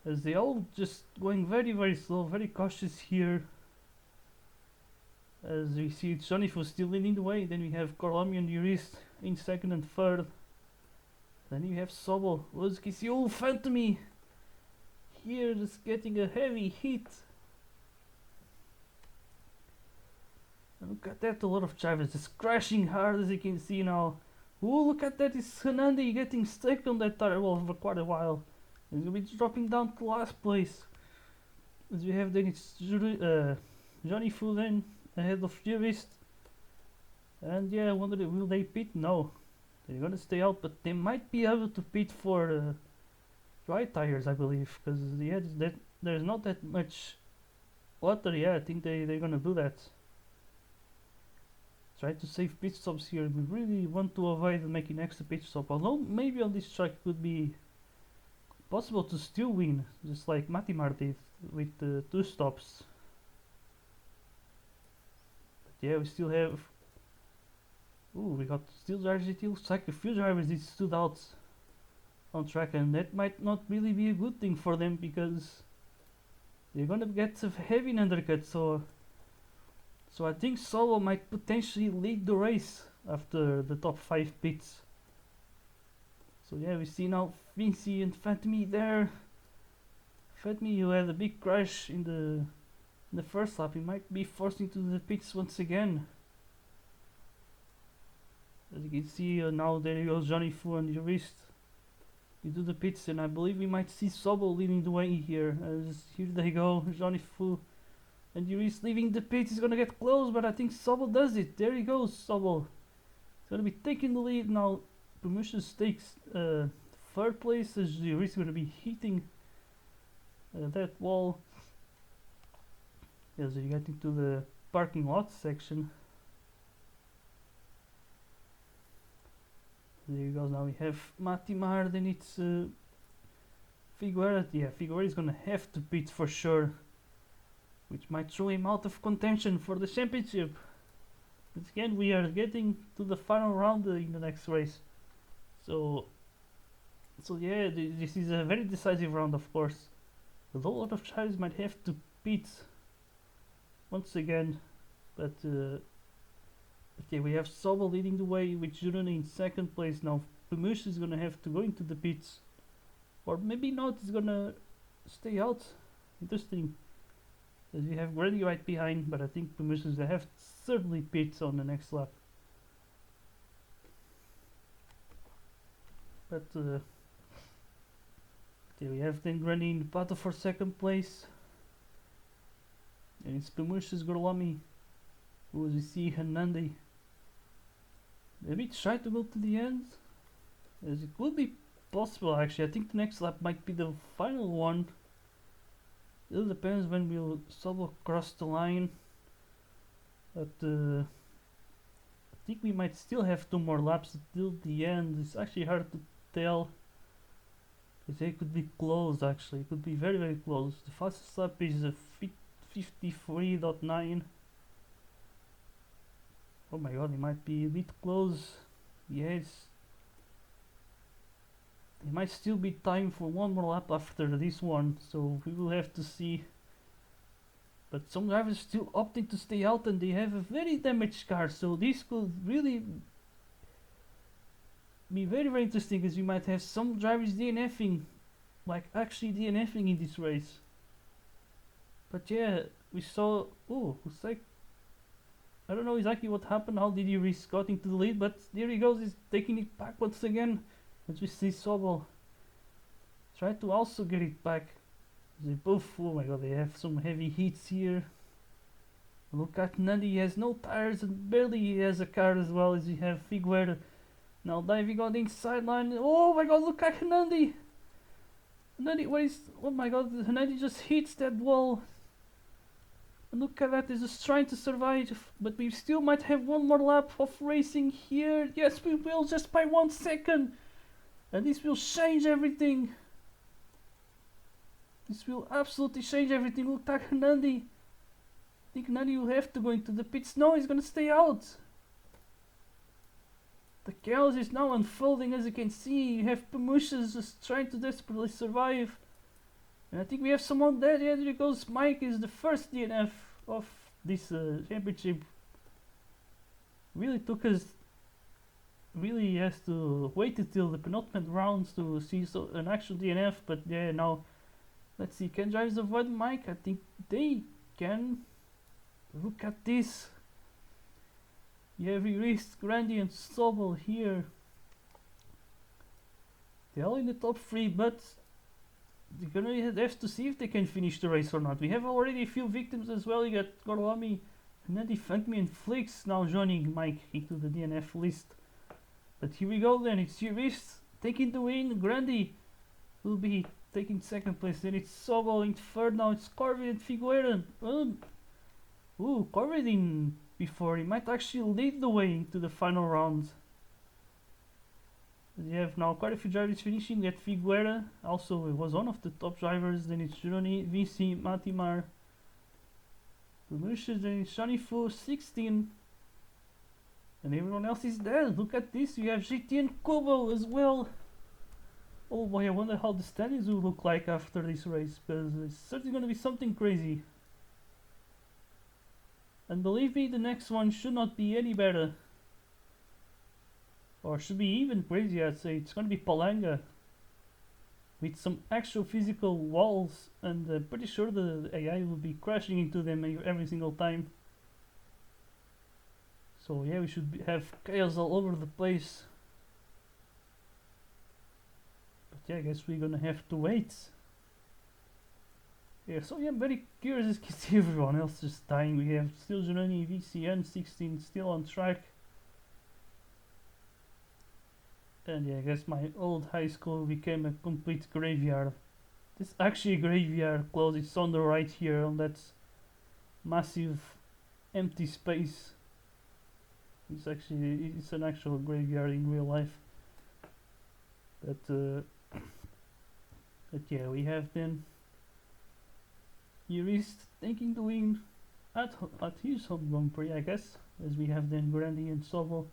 as they all just going very, very slow, very cautious here. As we see, Johnny Fu still leading the way. Then we have Korlami and Jurist in second and third. Then you have Sobol, Wozkisi, oh, Phantomy here just getting a heavy hit. And look at that, a lot of drivers just crashing hard as you can see now. Oh, look at that, it's Hernandi getting stuck on that tire wall for quite a while. He's gonna be dropping down to last place. As we have then it's Johnny Fu then ahead of Jurist. And yeah, I wonder will they pit? No. They're gonna stay out, but they might be able to pit for dry tires, I believe, because yeah, there's not that much water. Yeah, I think they're gonna do that. Try to save pit stops here. We really want to avoid making extra pit stop. Although maybe on this track it would be possible to still win, just like Matimar did with the 2 stops. But yeah, we still have. Ooh, we got still drivers. It looks like a few drivers that stood out on track, and that might not really be a good thing for them because they're gonna get a heavy undercut. So I think Solo might potentially lead the race after the top 5 pits. So yeah, we see now Vinci and Fatmi there. Fatmi, who had a big crash in the first lap, he might be forced into the pits once again. As you can see now, there goes Johnny Fu and Jurist into the pits, and I believe we might see Sobo leading the way here. As here they go, Johnny Fu and Jurist leaving the pits. He's gonna get close, but I think Sobo does it. There he goes, Sobo. He's gonna be taking the lead now. Promotions takes 3rd place as Jurist is gonna be hitting that wall. As you get into the parking lot section. There you go. Now we have Matimar, then it's Figueira. Yeah, Figueira is gonna have to pit for sure, which might throw him out of contention for the championship. But again, we are getting to the final round in the next race. So yeah, this is a very decisive round, of course. A lot of drivers might have to pit once again, but yeah, we have Sobo leading the way with Juruni in 2nd place. Now Pemush is gonna have to go into the pits, or maybe not, he's gonna stay out. Interesting, as we have Grady right behind, but I think Pemush is gonna have certainly pits on the next lap. But okay, we have then Grady in the battle for 2nd place, and it's Pemush's Gorlami, who as we see Hernandi. Maybe try to go to the end, as it could be possible actually. I think the next lap might be the final one. It all depends when we'll Sobo cross the line, but I think we might still have 2 more laps until the end. It's actually hard to tell, because they could be close actually. It could be very very close. The fastest lap is a 53.9. Oh my god, it might be a bit close. Yes. It might still be time for 1 more lap after this one, so we will have to see. But some drivers still opting to stay out, and they have a very damaged car, so this could really be very very interesting, as we might have some drivers DNFing, like actually DNFing in this race. But yeah, we saw, oh, looks like, I don't know exactly what happened, how did he risk got into the lead, but there he goes, he's taking it back once again. As we see Sobol try to also get it back. They both, oh my god, they have some heavy heats here. Look at Nandi, he has no tires and barely he has a car as well, as you have Figueira now diving on the inside line. Oh my god, look at Nandi! Nandi, what is, oh my god, Nandi just hits that wall. And look at that, he's just trying to survive, but we still might have 1 more lap of racing here. Yes, we will, just by 1 second. And this will change everything. This will absolutely change everything. Look at Nandi. I think Nandi will have to go into the pits. No, he's gonna stay out. The chaos is now unfolding, as you can see. You have Pamusha just trying to desperately survive. And I think we have someone there. Yeah, there goes Mike, is the first DNF of this championship. Really took us, really has to wait until the penultimate rounds to see an actual DNF. But yeah, now let's see, can drivers avoid Mike? I think they can. Look at this. You have erased Grandy and Sobel here. They're all in the top 3, but they're gonna have to see if they can finish the race or not. We have already a few victims as well. You got Gorlami, Nadi Funkme and Flix now joining Mike into the DNF list. But here we go then, it's Jurist taking the win. Grandy will be taking second place, then it's Sobel in third, now it's Corvid and Figueira. Corvid in before, he might actually lead the way into the final round. You have now quite a few drivers finishing. At Figueira also was one of the top drivers. Then it's Juroni, VC, Matimar, Lumusha, then it's Johnny Fu, 16. And everyone else is there. Look at this. You have GT and Kubo as well. Oh boy, I wonder how the standings will look like after this race, because it's certainly going to be something crazy. And believe me, the next one should not be any better. Or should be even crazier, I'd say. It's going to be Palanga. With some actual physical walls. And pretty sure the AI will be crashing into them every single time. So yeah, we should have chaos all over the place. But yeah, I guess we're gonna have to wait. Yeah, so yeah, I'm very curious to see everyone else just dying. We have still Giannini, VCN, 16 still on track. And yeah, I guess my old high school became a complete graveyard. This is actually a graveyard close. It's on the right here on that massive empty space. It's an actual graveyard in real life. But yeah, we have then Jurist taking the win at his home Grand Prix, I guess, as we have then Grandi and Sobo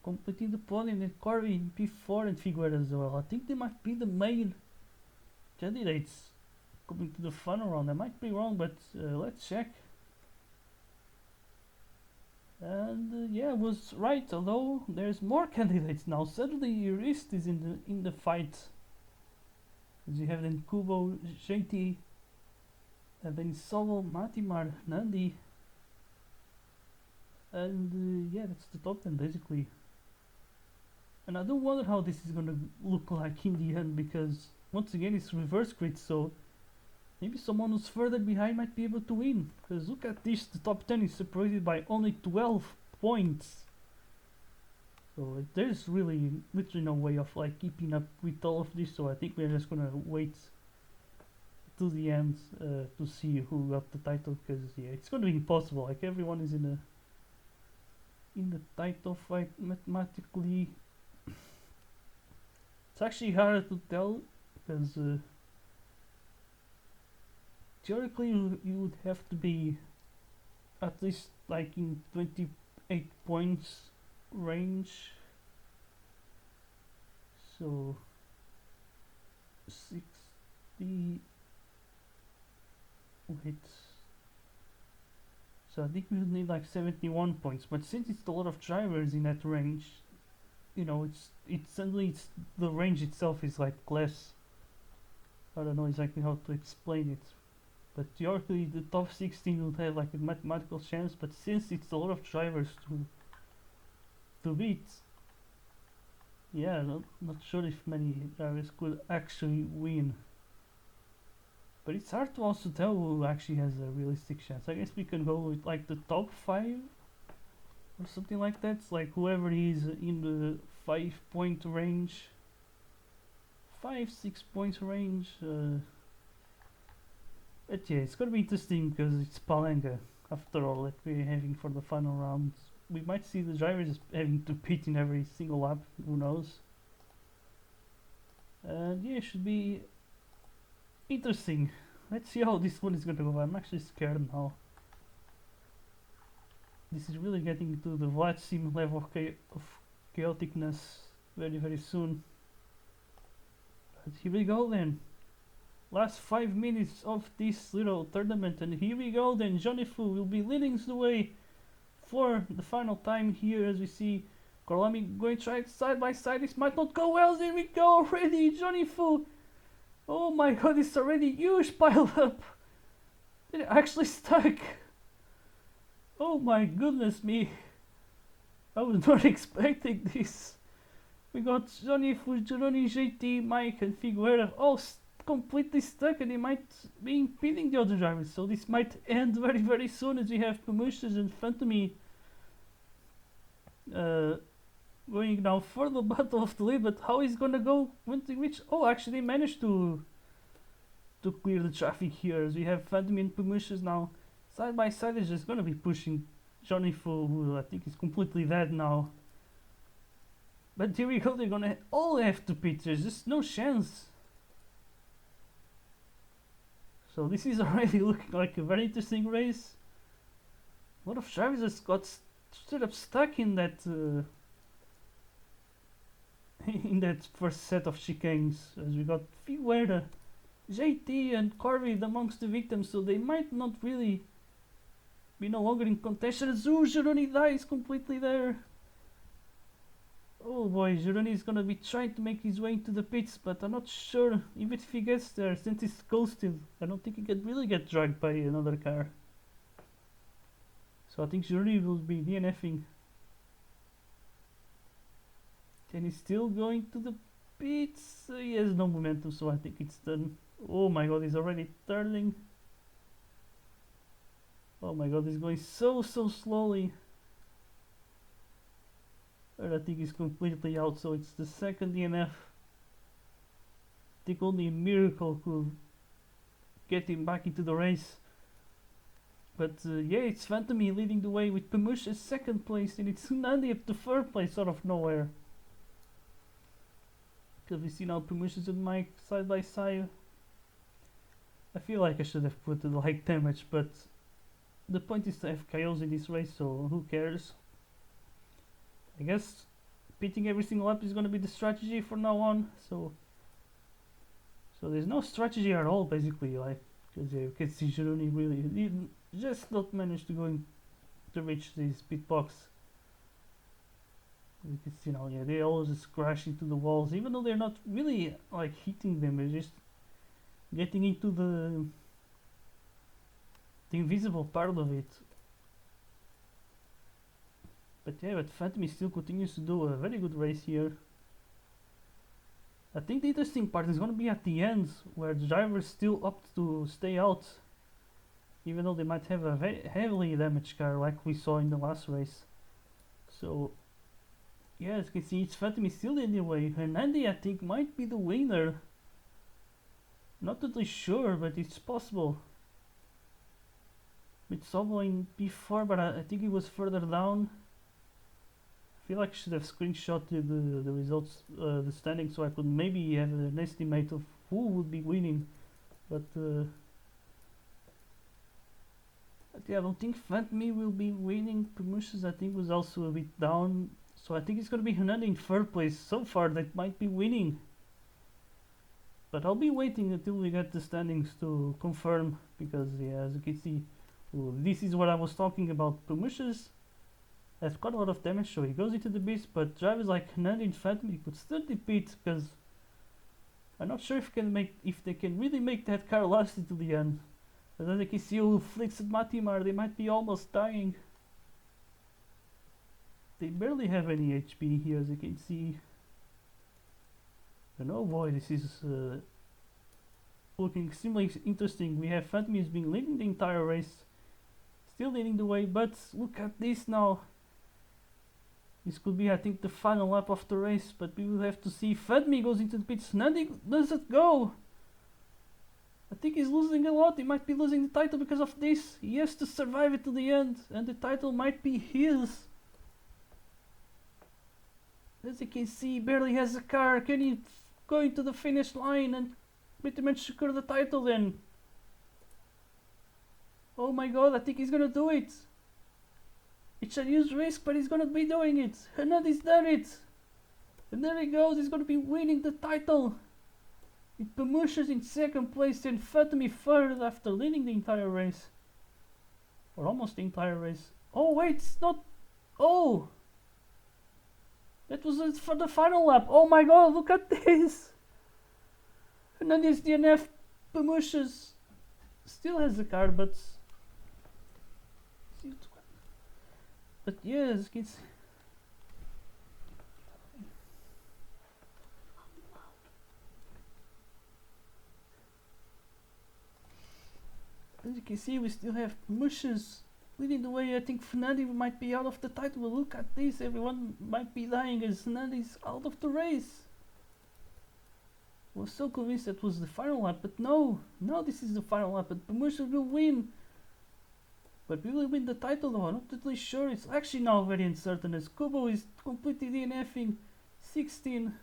completing the podium, and Corby P4 and Figueira as well. I think they might be the main candidates coming to the final round. I might be wrong, but let's check. And yeah, I was right. Although there's more candidates now. Suddenly, Jurist is in the fight. As you have then Kubo, JT, and then Solo, Matimar, Nandi, and yeah, that's the top 10 basically. And I do wonder how this is gonna look like in the end, because once again it's reverse grid, so maybe someone who's further behind might be able to win. Because look at this, the top 10 is separated by only 12 points. So there's really literally no way of like keeping up with all of this, so I think we're just gonna wait to the end to see who got the title, because yeah, it's gonna be impossible. Like everyone is in the title fight mathematically. It's actually harder to tell because theoretically you would have to be at least like in 28 points range, so 60, wait, so I think we would need like 71 points, but since it's a lot of drivers in that range, you know, it's suddenly the range itself is like less. I don't know exactly how to explain it, but theoretically the top 16 would have like a mathematical chance, but since it's a lot of drivers to beat, yeah, not sure if many drivers could actually win. But it's hard to also tell who actually has a realistic chance. I guess we can go with like the top 5 or something like that. It's like whoever is in the 5-point range, 5-6 points range. But yeah, it's gonna be interesting because it's Palanga after all that we're having for the final round. We might see the drivers having to pit in every single lap, who knows. And yeah, it should be interesting. Let's see how this one is gonna go. I'm actually scared now. This is really getting to the Vlad Sim level of chaoticness very soon. But here we go then. Last 5 minutes of this little tournament, and here we go then. Johnny Fu will be leading the way for the final time here, as we see Korlami going to try side by side. This might not go well. There we go already. Johnny Fu. Oh my god, it's already huge pile up. It actually stuck. Oh my goodness me. I was not expecting this. We got Johnny Fujironi, JT, Mike, and Figueroa all completely stuck, and they might be impeding the other drivers. So this might end very, very soon, as we have promotions in front of me. Going now for the battle of the lead, but how is gonna go when they reach? Oh, actually managed to clear the traffic here, as we have Phantom and Promotions now side by side. Is just gonna be pushing Johnny Fu, who I think is completely dead now. But here we go, they're gonna all have to pit, there's just no chance. So this is already looking like a very interesting race. A lot of drivers just got straight up stuck in that in that first set of chicanes, as we got Figueroa, JT and Corvid amongst the victims, so they might not really be no longer in contention. Gironi dies completely there. Oh boy, Gironi is gonna be trying to make his way into the pits, but I'm not sure even if he gets there, since he's ghosted. I don't think he can really get dragged by another car. So I think Gironi will be DNFing. And he's still going to the pits. He has no momentum, so I think it's done. Oh my god, he's already turning. Oh my god, he's going so slowly. And I think he's completely out, so it's the second DNF. I think only a miracle could get him back into the race. But yeah, it's Phantomy leading the way with Pemush as second place, and it's Tsunade up to third place out of nowhere. Because we see now Promotions and Mike side by side. I feel like I should have put the like damage, but the point is to have chaos in this race, so who cares? I guess pitting every single lap is going to be the strategy from now on. So there's no strategy at all, basically, like, because yeah, you can see Gironi really didn't just not manage to go in to reach this pit box. You can see now, yeah, they all just crash into the walls, even though they're not really like hitting them, they're just getting into the invisible part of it. But yeah, but Phantom still continues to do a very good race here. I think the interesting part is going to be at the end, where the drivers still opt to stay out, even though they might have a very heavily damaged car like we saw in the last race. So yeah, as you can see, it's Phantom is still in the way. Hernandi, I think, might be the winner. Not totally sure, but it's possible. With Solo in P4, but I think he was further down. I feel like I should have screenshotted the results, the standings, so I could maybe have an estimate of who would be winning. But yeah, I don't think Phantom will be winning. Promotions, I think, was also a bit down. So I think it's going to be Hernando in third place. So far, that might be winning. But I'll be waiting until we get the standings to confirm. Because, yeah, as you can see, this is what I was talking about. Promotions has got a lot of damage, so he goes into the beast. But drivers like Hernando and Phantom, he could still defeat. Because I'm not sure if they can really make that car last into the end. But as you can see, Flix and Matimar, they might be almost dying. They barely have any HP here, as you can see. And oh boy, this is looking extremely interesting. We have Phantom has been leading the entire race, still leading the way, but look at this now. This could be, I think, the final lap of the race, but we will have to see. Phantom goes into the pits. Nandi doesn't go. I think he's losing a lot. He might be losing the title because of this. He has to survive it to the end, and the title might be his. As you can see, he barely has a car. Can he go into the finish line and pretty much secure the title then? Oh my god, I think he's gonna do it. It's a huge risk, but he's gonna be doing it. Hernandez done it. And there he goes, he's gonna be winning the title. With Promotions in second place and Phantom third after leading the entire race. Or almost the entire race. Oh wait, it's not... Oh! That was it for the final lap. Oh my god, look at this! Hernandez DNF. Promotions still has the car, but... But yes, can see we still have Mushes leading the way. I think Fernandi might be out of the title. But look at this, everyone might be dying as Fernandi's out of the race. I was so convinced that was the final lap, but no, this is the final lap, but Mushes will win. But will he win the title though? I'm not totally sure. It's actually now very uncertain as Kubo is completely DNFing. 16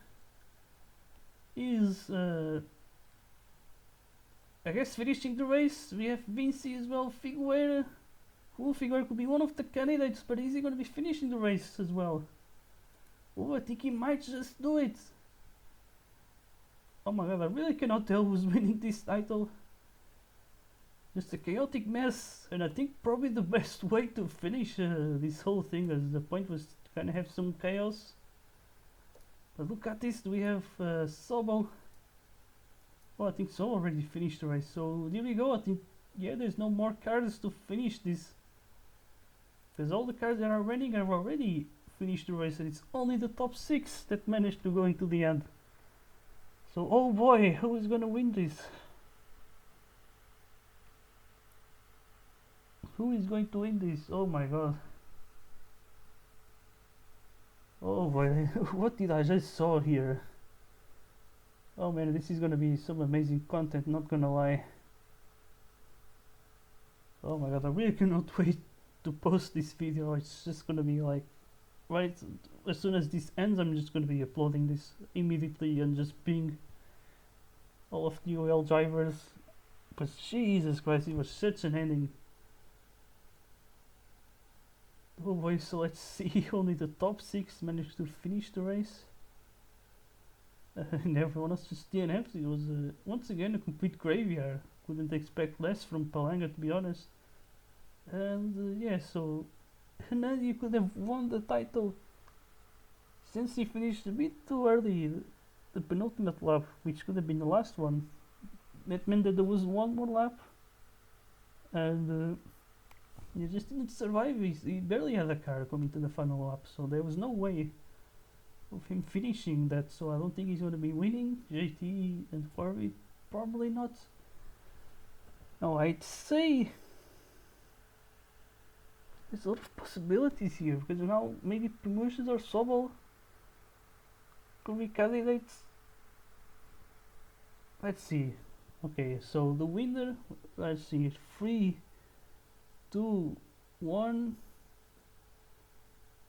is I guess finishing the race. We have Vinci as well, Figueira. Figueira could be one of the candidates, but is he going to be finishing the race as well? Oh, I think he might just do it. Oh my god, I really cannot tell who's winning this title. Just a chaotic mess, and I think probably the best way to finish this whole thing, as the point was to kind of have some chaos. But look at this, we have Sobo. Well, I think Sobo already finished the race, so there we go. I think, yeah, there's no more cars to finish this. Because all the cars that are running have already finished the race, and it's only the top 6 that managed to go into the end. So, oh boy, who is gonna win this? Who is going to win this? Oh my god. Oh boy, what did I just saw here? Oh man, this is gonna be some amazing content, not gonna lie. Oh my god, I really cannot wait to post this video. It's just gonna be like, right as soon as this ends, I'm just gonna be uploading this immediately and just ping all of the OL drivers. But Jesus Christ, it was such an ending. Oh boy, so let's see, only the top 6 managed to finish the race. And everyone else just DNF'd. It was once again a complete graveyard. Couldn't expect less from Palanga, to be honest. And yeah, so Hernandi could have won the title since he finished a bit too early, the penultimate lap, which could have been the last one. That meant that there was one more lap, and he just didn't survive. He barely had a car coming to the final lap, so there was no way of him finishing that. So I don't think he's going to be winning. JT and Corby, probably not. Now I'd say there's a lot of possibilities here, because now maybe promotions or Sobol could be candidates. Let's see. Okay, so the winner, let's see, 3, 2, 1.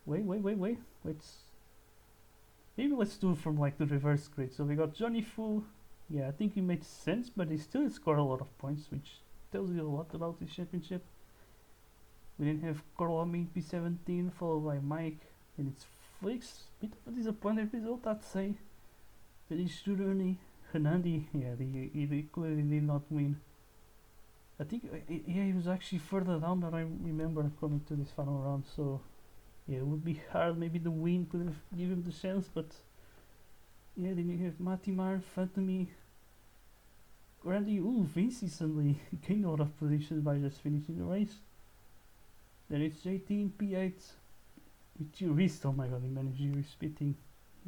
Wait. Maybe let's do it from like the reverse grid. So we got Johnny Fu. Yeah, I think he made sense, but he still scored a lot of points, which tells you a lot about this championship. We then have Corlami P17, followed by Mike, and it's Flix. Bit of a disappointing result, I'd say. Finish Juruni, Hernandi. Yeah, he clearly did not win. I think, yeah, he was actually further down than I remember coming to this final round, so yeah, it would be hard. Maybe the win could have given him the chance, but yeah, then you have Matimar, Phantomy, Randy. Ooh, Vinci suddenly gained a lot of positions by just finishing the race. Then it's JT in P8 with Jurist. Oh my god, he managed Jurist spitting.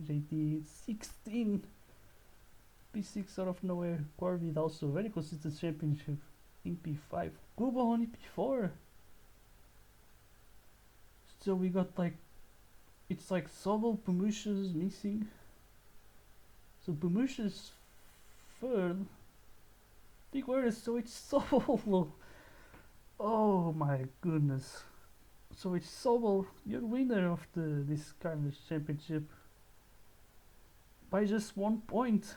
JT 16, P6 out of nowhere. Corvid also very consistent championship in P5. Kubo on P4. So we got like, it's like Sobol, Pamusha's missing. So Pamusha's third. Big word, so it's Sobol. Oh my goodness. So it's Sobol, you're winner of this Carnage championship by just 1 point.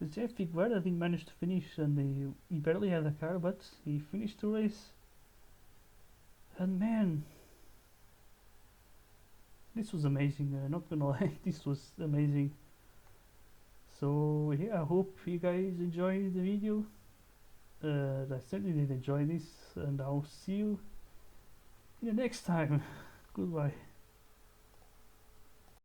The Jeff Figueira didn't manage to finish, and he barely had a car, but he finished the race. And man, this was amazing. Not gonna lie, this was amazing. So yeah, I hope you guys enjoyed the video. I certainly did enjoy this, and I'll see you in the next time. Goodbye.